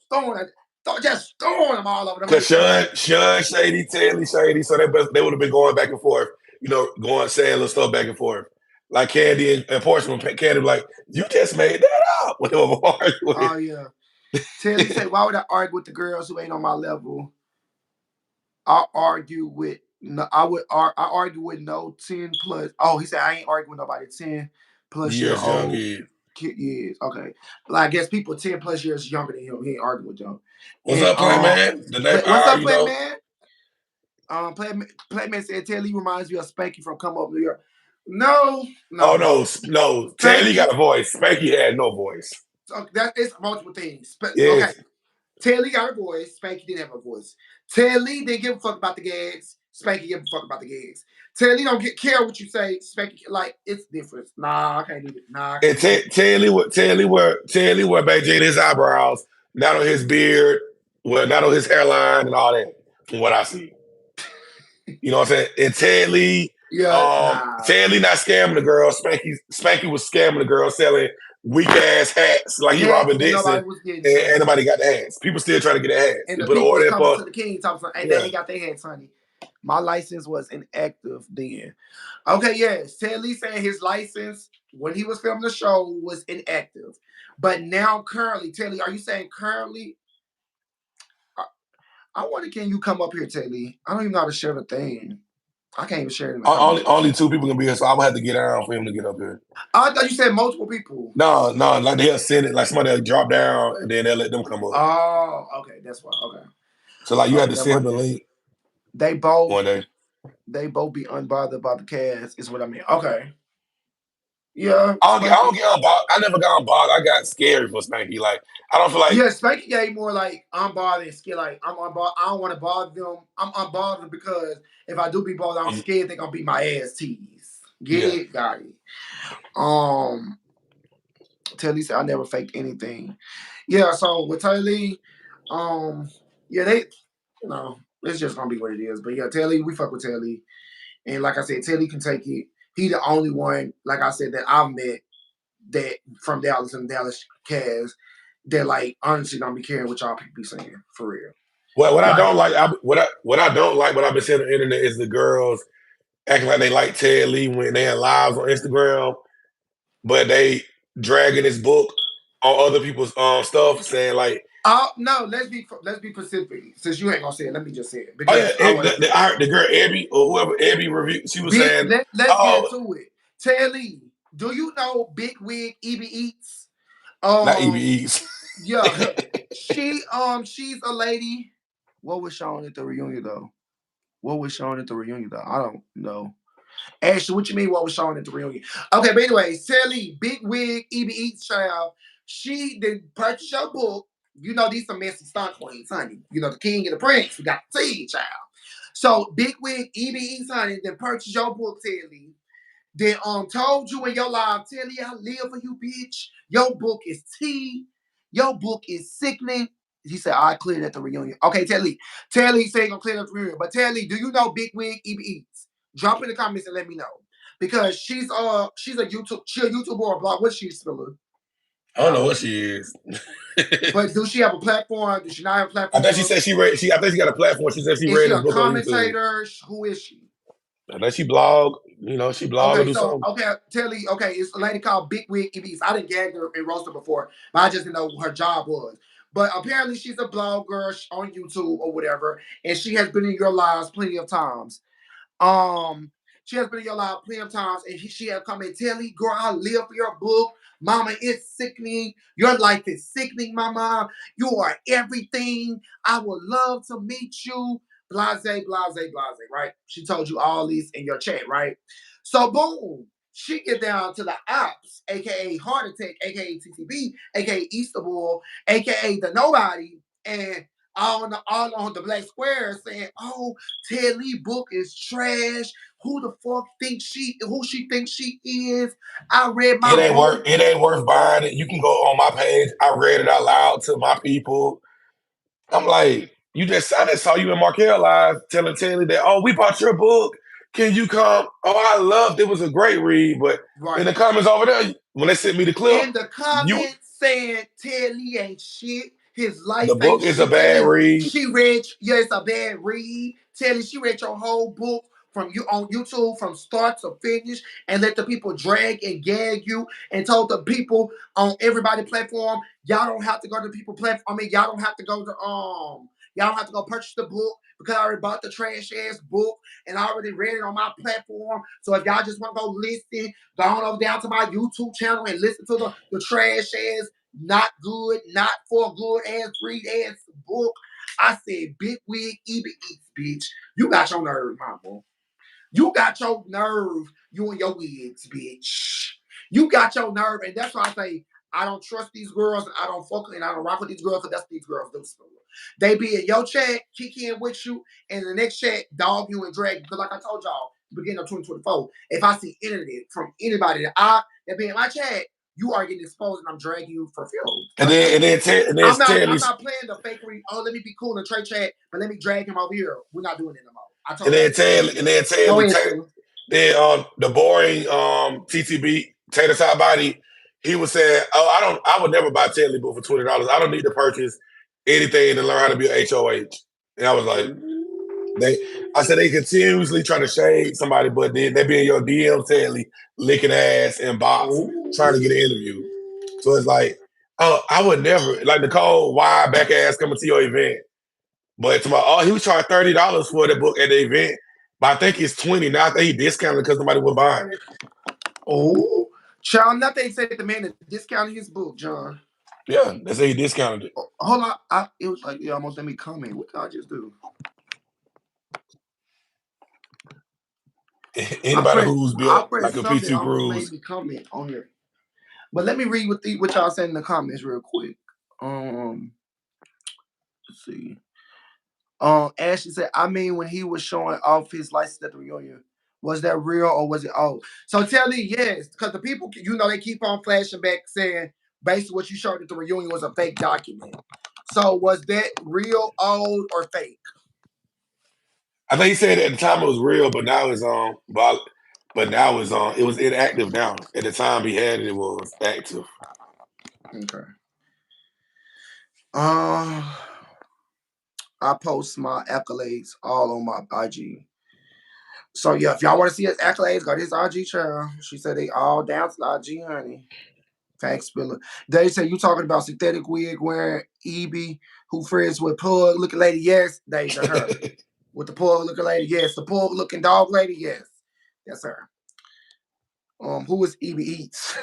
Just throwing them all over the Cause place. Like, Sean shady, Telly shady, so they would have been going back and forth. You know, going saying little stuff back and forth. Like Candy and Portia, Candy be like, you just made that up when they were arguing. oh yeah. Telly say, why would I argue with the girls who ain't on my level? I argue with no, I argue with no 10 plus. Oh, he said I ain't arguing with nobody 10 plus year Years young old kid. kid years. Okay. But I guess people 10 plus years younger than him. He ain't arguing with them. What's And up, Playman? The name what's up, you know. Playman? Playman said Telly reminds me of Spanky from Come Up New York. No, Oh no. no. Telly Spanky, got a voice. Spanky had no voice. so that is multiple things. Okay. Yes. Telly got a voice. Spanky didn't have a voice. Telly didn't give a fuck about the gags. Spanky give a fuck about the gags. Telly don't care what you say. Spanky like it's different. Nah, I can't do it. Nah, I And can't do it. Telly were back his eyebrows, not on his beard, well, not on his hairline and all that, from what I see. You know what I'm saying? And Yeah, nah. Ted Lee not scamming the girl. Spanky was scamming the girl selling weak ass hats like he Hats Robin and Dixon, nobody was getting and some. anybody got the hats. People still trying to get the hats. And They the put an people was order in coming for to the king talking something, hey, they yeah. ain't got their hats, honey. My license was inactive then. Okay, yes. Ted Lee saying his license when he was filming the show was inactive. But now currently, Ted Lee, are you saying currently? I wonder, can you come up here, Telly? I don't even know how to share the thing. I can't even share it in the comments. Only two people can be here, so I'm gonna have to get down for him to get up here. I thought you said multiple people. No, like they'll send it, like somebody will drop down and then they'll let them come up. Oh, okay, that's why. Okay, So like you have okay, to that send him might the be it. link They both, one day. they both be unbothered about the cast. Is what I mean. Okay, yeah, I don't Spanky. get unbothered. I never got unbothered. I got scared for Spanky. Like I don't feel like Yeah, Spanky gave more like unbothered and scared. Like I'm unbothered. I don't want to bother them. I'm unbothered because if I do be bothered, I'm scared they're gonna beat my ass tease. Get yeah. it? Got it. Um, Telly said I never faked anything. Yeah, so with Telly, yeah, they, it's just gonna be what it is. But yeah, Telly, we fuck with Telly, and like I said, Telly can take it. He the only one, like I said, that I've met that from Dallas and Dallas cast that like honestly don't be caring what y'all people be saying for real. What I Like, don't like, what I don't like, what I've been seeing on the internet is the girls acting like they like Ted Lee when they have lives on Instagram, but they dragging his book on other people's stuff, saying like, no, let's be specific. Since you ain't gonna say it, let me just say it oh yeah, because I want to. I heard the girl Abby or whoever Abby reviewed, she was saying, Let's get oh, into it. Telly, do you know Big Wig EB Eats? not Um, EBEs. yeah, she's a lady. What was Shawn at the reunion though? What was Shawn at the reunion though? I don't know. Ashley, what you mean? What was Shawn at the reunion? Okay, but anyway, Sally, Big Wig, EB Eats child. She did purchase your book. You know these some messy stunt queens, honey. You know the king and the prince. We got the tea, child. So Big Wig, EB Eats, honey, then purchase your book, Telly. Then told you in your live, Telly, I live for you, bitch. Your book is tea. Your book is sickening. He said, I cleared at the reunion. Okay, Telly. Telly said gonna clear at the reunion. But Telly, do you know Big Wig EB Eats? Drop in the comments and let me know. Because she's a YouTuber or a blog. What's she spelling? I don't know what she is. But do she have a platform? Does she not have a I thought she platform? said she read. I think she got a platform. She said she Is read she his a book on YouTube. commentator? Who is she? I think she blog. You know, she blog or Okay, do so something. Telly, it's a lady called Big Wig EBs. I didn't gag her and roast her before, but I just didn't know what her job was. But apparently she's a blogger on YouTube or whatever, and she has been in your lives plenty of times. She has been in your life plenty of times, and she has come and tell me, girl, I live for your book. Mama, it's sickening. Your life is sickening, mama. You are everything. I would love to meet you. Blase, blase, blase, right? She told you all these in your chat, right? So boom, she get down to the ops, aka Heart Attack, aka TTB, aka Easterball, aka the Nobody, and all on the black square saying, "Oh, Teddlie book is trash. Who the fuck who she thinks she is? I read It my ain't worth. book." It ain't worth buying it. You can go on my page. I read it out loud to my people. I'm like, I just saw you in Markel Live telling Telly that, oh, we bought your book. Can you come? Oh, I loved it. It was a great read. But in Right. the comments over there, when they sent me the clip, In the you comments saying Telly ain't shit. His the life ain't book is a shit. bad Telly, read. yeah, it's a bad read. Telly, she read your whole book from you on YouTube from start to finish and let the people drag and gag you and told the people on everybody platform, y'all don't have to go to people platform. I mean, y'all don't have to go to y'all don't have to go purchase the book because I already bought the trash ass book and I already read it on my platform. So if y'all just want to go listen, go on over down to my YouTube channel and listen to the trash ass, not good, not for good ass, read ass book. I said, big wig, EB eats, bitch. You got your nerve, mama. You got your nerve, you and your wigs, bitch. You got your nerve, and that's why I say I don't trust these girls, and I don't fuck and I don't rock with these girls, because that's these girls do. They be in your chat, kick in with you, and the next chat, dog you and drag you. Because like I told y'all, beginning of 2024, if I see internet from anybody that be in my chat, you are getting exposed, and I'm dragging you for fuel. I'm not playing the fakery. Oh, let me be cool in trade chat, but let me drag him over here. We're not doing it no more. I told y'all. Go ahead, Stu. Then the boring TTB Tater Top Body, he was saying, "Oh, I would never buy Telly book for $20. I don't need to purchase anything to learn how to be an HOH." And I was like, I said they continuously try to shade somebody, but then they be in your DM Telly licking ass and box trying to get an interview. So it's like, oh, I would never like Nicole, why back ass coming to your event? But he was charging $30 for the book at the event. But I think it's 20 now. I think he discounted because nobody was buying it. Oh, child, nothing said the man is discounting his book, John. Yeah, they say he discounted it. Hold on, it was like, yeah, almost let me comment. What did I just do? Anybody who's built like a P2 almost Cruise. made me comment on here. But let me read what y'all said in the comments real quick. Let's see. Ashley said, I mean, when he was showing off his license at the reunion, was that real or was it old? So tell me, yes, because the people, they keep on flashing back saying basically what you showed at the reunion was a fake document. So was that real, old, or fake? I think he said at the time it was real, but now it's but now it's it was inactive now. At the time he had it, it was active. Okay. I post my accolades all on my IG. So yeah, if y'all want to see his accolades, go to his IG channel. She said they all down to the IG, honey. Fact spiller. They say you talking about synthetic wig wearing EB, who friends with pug looking lady. Yes, Deja, her. With the pug looking lady. Yes, the pug looking dog lady. Yes, that's her. Who is EB Eats?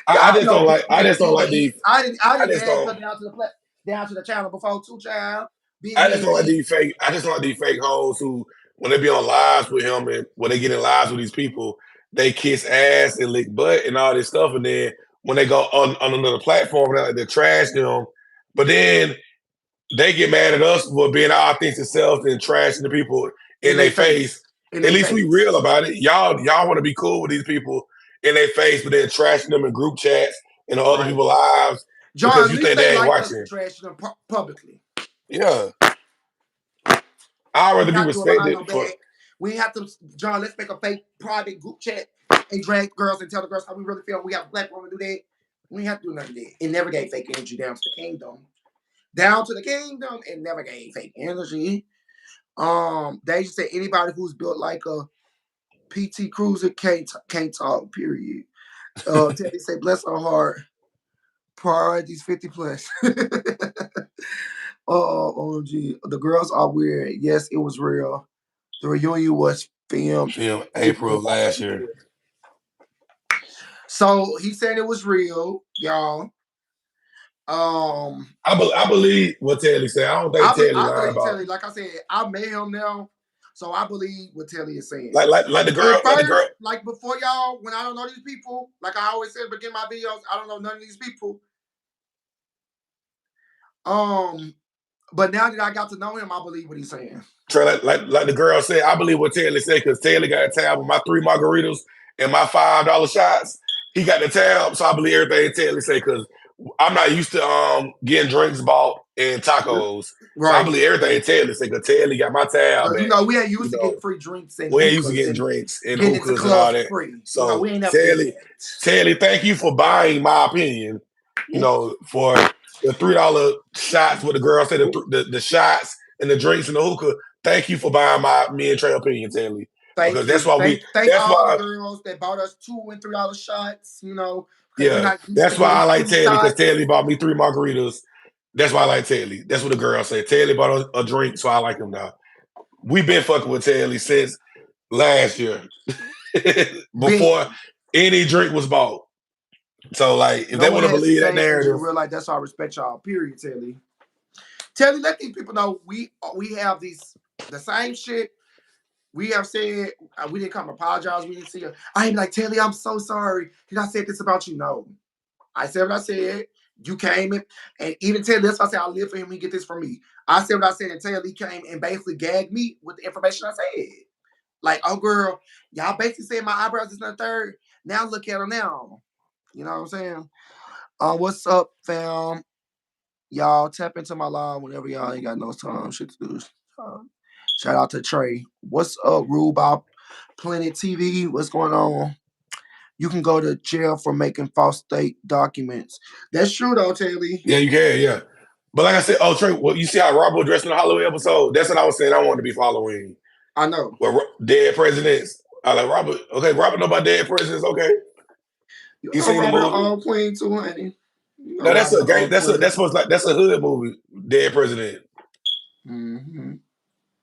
I just don't like. I just don't like these. I didn't add her down to the channel before too, child. I just don't like these fake. I just don't like these fake hoes who, when they be on lives with him and when they get in lives with these people, they kiss ass and lick butt and all this stuff, and then when they go on another platform, they trash them. But then they get mad at us for being our authentic selves and trashing the people in their face. At least we real about it. Y'all want to be cool with these people in their face, but then trashing them in group chats and on other people's lives because you think they ain't watching. Trashing them publicly. Yeah. I'd rather be respected for. We have to, John, let's make a fake private group chat and drag girls and tell the girls how we really feel. We have a platform to do that. We have to do none of that. It never gave fake energy down to the kingdom. Down to the kingdom, it never gave fake energy. They just said anybody who's built like a PT Cruiser can't talk, period. Teddy said, bless her heart. Priorities 50 plus. Oh, OMG. The girls are weird. Yes, it was real. The reunion was filmed Film April April of last last year. year. So he said it was real, y'all. Um, I believe what Telly said. I don't think Telly I lying believe about Telly. Like I said, I met him now, so I believe what Telly is saying. like the girl. Like before y'all, when I don't know these people, like I always said, begin my videos, I don't know none of these people. But now that I got to know him, I believe what he's saying. Trey, like the girl said, I believe what Telly said because Telly got a tab with my 3 margaritas and my $5 shots. He got the tab, so I believe everything Telly said because I'm not used to getting drinks bought and tacos. So I Right. believe everything Telly said because Telly got my tab Because and we ain't you used to know getting free drinks and we ain't used to hookahs getting and drinks and getting into hookahs and all clubs that. free. So We ain't never did that. Telly, thank you for buying my opinion. For the $3 shots. What the girl said, the shots and the drinks and the hookah. Thank you for buying me and Trey opinion, Telly. Thank Because that's you. why Thank that's all the why girls that bought us $2 and $3 shots, because we're yeah, not used to that's why getting I like free Telly because shots. Telly bought me 3 margaritas. That's why I like Telly. That's what the girl said. Telly bought a drink, so I like him now. We've been fucking with Telly since last year. Before Being. any drink was bought. So like if No they one want to has to believe that say it because you narrative, realize that's our respect y'all. Period, Telly. Telly, let these people know we have the same shit. We have said we didn't come apologize. We didn't see her. I ain't like Telly. I'm so sorry. Did I say this about you? No, I said what I said. You came in, and even Telly. That's why I said I live for him. He get this from me. I said what I said, and Telly came and basically gagged me with the information I said. Like, oh girl, y'all basically said my eyebrows is not third. Now look at her now. You know what I'm saying? What's up, fam? Y'all tap into my line whenever y'all ain't got no time shit to do. Shout out to Trey. What's up, Rhubarb Planet TV? What's going on? You can go to jail for making false state documents. That's true though, Telly. yeah, you can, yeah. But like I said, oh Trey, well, you see how Robert dressed in the Halloween episode? That's what I was saying. I wanted to be following. I know. Well, dead presidents. I like Robert. Okay, Robert know about dead presidents. Okay, You you know seen the Robert movie? Queen too, honey. You know No, that's a Robert game. Queen. That's a hood movie. Dead president. Mm-hmm.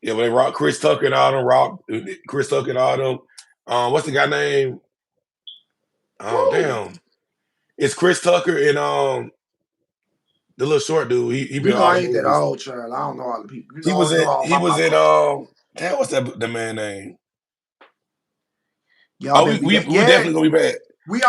Yeah, when they rock Chris Tucker and all them rock Chris Tucker and all them. What's the guy name? Oh Woo! damn, it's Chris Tucker and the little short dude. He You been in know all I the ain't that movies. old, child. I don't know all the people. You He know I was don't know in all he my was in papa. damn, what's the man name? Y'all Oh, better be we that. definitely Yes. gonna be back. We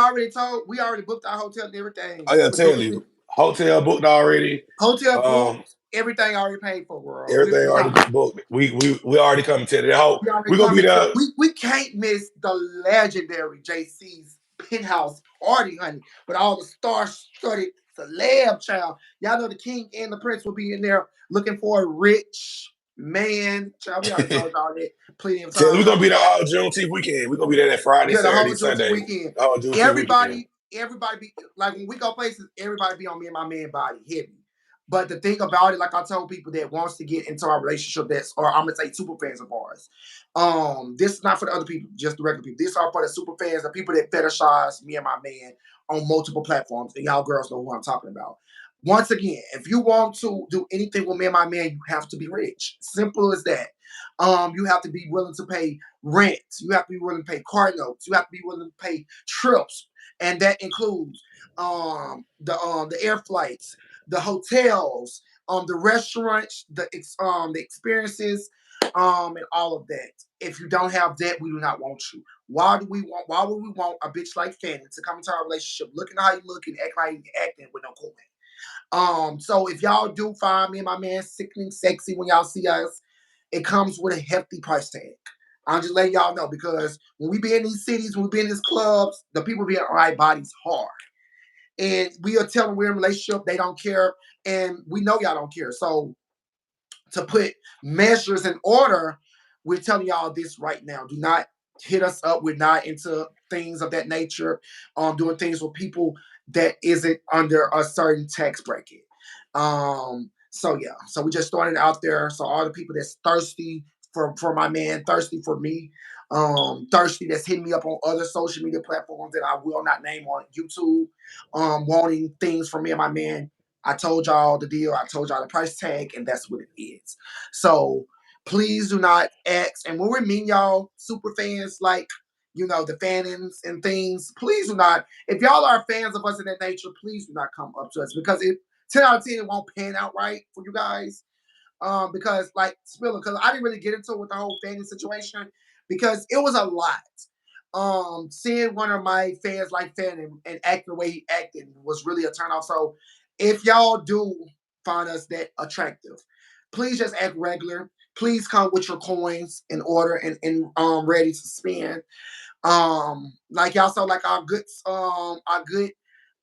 already booked our hotel and everything. Oh yeah, We booked Telly. Hotel booked already. hotel Um, booked, everything already paid for, world. everything We already coming. booked. We already coming to that. Hope We already we gonna be coming. there. We can't miss the legendary JC's penthouse party, honey, with all the star-studded celeb child. Y'all know the king and the prince will be in there looking for a rich man. Child, we already told y'all that plenty of Telly, we times. gonna be there all Juneteenth weekend. We gonna be there that Friday, Yeah, the Saturday, whole Juneteenth Sunday. weekend. All Juneteenth weekend. Everybody be like when we go places, everybody be on me and my man body heavy. But the thing about it, like I told people that wants to get into our relationship, that's or I'm gonna say super fans of ours. This is not for the other people, just the regular people. This are for the super fans, the people that fetishize me and my man on multiple platforms, and y'all girls know who I'm talking about. Once again, if you want to do anything with me and my man, you have to be rich. Simple as that. You have to be willing to pay rent. You have to be willing to pay car notes. You have to be willing to pay trips, and that includes the air flights, the hotels, the restaurants, the experiences, and all of that. If you don't have that, we do not want you. Why would we want a bitch like Fanny to come into our relationship looking how you look and act like you acting with no cool? So if y'all do find me and my man sickening sexy when y'all see us, it comes with a hefty price tag. I'm just letting y'all know because when we be in these cities, when we be in these clubs, the people be in our bodies hard. And we are telling we're in a relationship, they don't care, and we know y'all don't care. So to put measures in order, we're telling y'all this right now. Do not hit us up. We're not into things of that nature. Doing things with people that isn't under a certain tax bracket. So yeah, so we just throwing it out there. So all the people that's thirsty for my man, thirsty for me, Thirsty that's hitting me up on other social media platforms that I will not name on YouTube, wanting things from me and my man. I told y'all the deal. I told y'all the price tag, and that's what it is. So please do not ask. And when we're mean y'all super fans, like the fannings and things, please do not. If y'all are fans of us in that nature, please do not come up to us because 10 out of 10 it won't pan out right for you guys. Because like Spiller, because I didn't really get into it with the whole fanning situation because it was a lot. Seeing one of my fans like fanning and act the way he acted was really a turn off. So if y'all do find us that attractive, please just act regular. Please come with your coins in order and ready to spend. Like y'all saw, like our good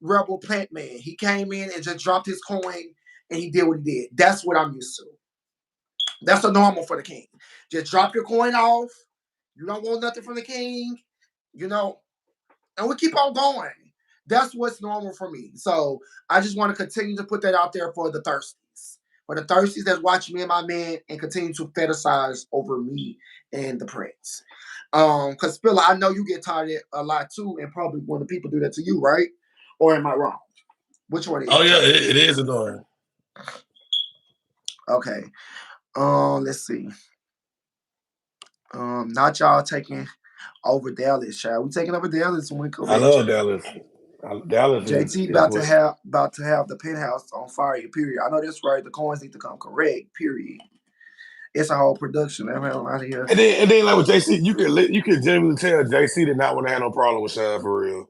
rebel plant man. He came in and just dropped his coin and he did what he did. That's what I'm used to. That's the normal for the king. Just drop your coin off. You don't want nothing from the king, you know, and we keep on going. That's what's normal for me. So I just want to continue to put that out there for the thirsties. For the thirsties that's watching me and my man and continue to fetishize over me and the prince. Because Spilla, I know you get tired of it a lot too, and probably when the people do that to you, right? Or am I wrong? Which one is Oh it? yeah, it is annoying. Okay. Let's see. Not y'all taking over Dallas, child. We taking over Dallas when I correct, love child. Dallas. Dallas JT is about to what. have the penthouse on fire. Period. I know that's right. The coins need to come correct. Period. It's a whole production. I'm out of here. And then like with JC, you could genuinely tell JC did not want to have no problem with Shawn for real.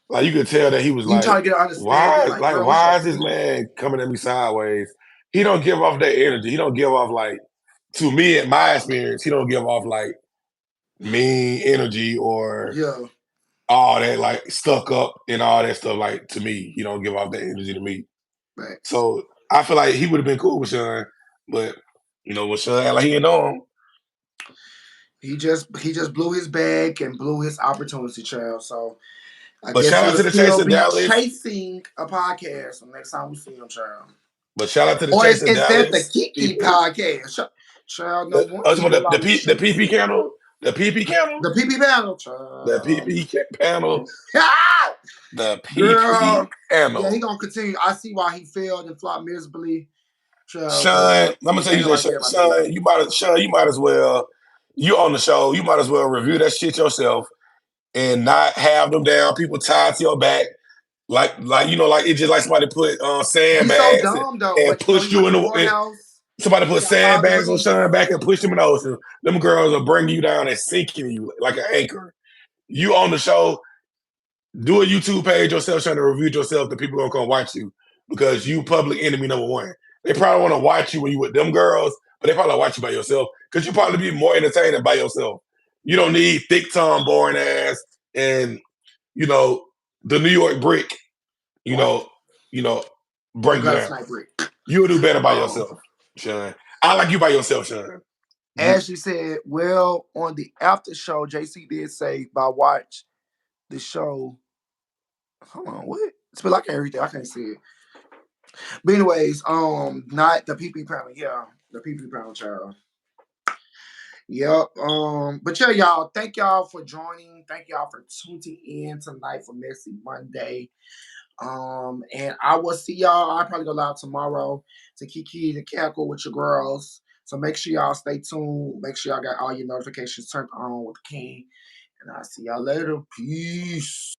Like you could tell that he was You like, trying to get an understanding, why? like, Like girl, what's why your is this beef? man coming at me sideways? He don't give off that energy. He don't give off like, to me, in my experience, he don't give off like mean energy or Yeah, all that like stuck up and all that stuff. Like to me, he don't give off that energy to me. thanks. So I feel like he would have been cool with Shawn, but with Shawn, like he didn't know him. He just blew his bag and blew his opportunity, child. So I But guess shout out he'll to the still Chase of be Dallas. chasing a podcast the next time we see him, child. But shout out to the Or Chase of is that the Dallas Kiki people. podcast? Child, no wonder you The, do a lot of the PP chasing. candle, the PP candle, The PP panel, the child. PP panel, the PP Girl. Yeah, he panel. gonna continue. I see why he failed and flopped miserably, child, because Sean, I'm gonna tell ain't you this, nobody care about that. Sean. You might as well. You on the show. You might as well review that shit yourself and not have them down. People tied to your back, like like it's just like somebody put He's so sandbags dumb though. and But pushed he you went in to the. And Morehouse. somebody He put got father sandbags on release. Sean back and pushed him in the ocean. Them girls are bringing you down and sinking you like an anchor. You on the show. Do a YouTube page yourself, trying to review yourself. The people gonna come watch you because you public enemy number one. They probably want to watch you when you with them girls, but they probably watch you by yourself because you probably be more entertaining by yourself. You don't need thick tongue, boring ass, and the New York brick. You What? know, you know, The bring you gun down. sniper. You'll do better by Um, yourself, Sean. I like you by yourself, Sean. Ashley said, well, on the after show, JC did say by watch the show. Hold on, what? Spill, I can't read that. I can't see it. But anyways, not the PP panel. Yeah, the PP panel, child. Yep. But yeah, y'all, thank y'all for joining. Thank y'all for tuning in tonight for Messy Monday. And I will see y'all. I'll probably go live tomorrow to Kiki to cackle with your girls. So make sure y'all stay tuned. Make sure y'all got all your notifications turned on with the King. And I'll see y'all later. Peace.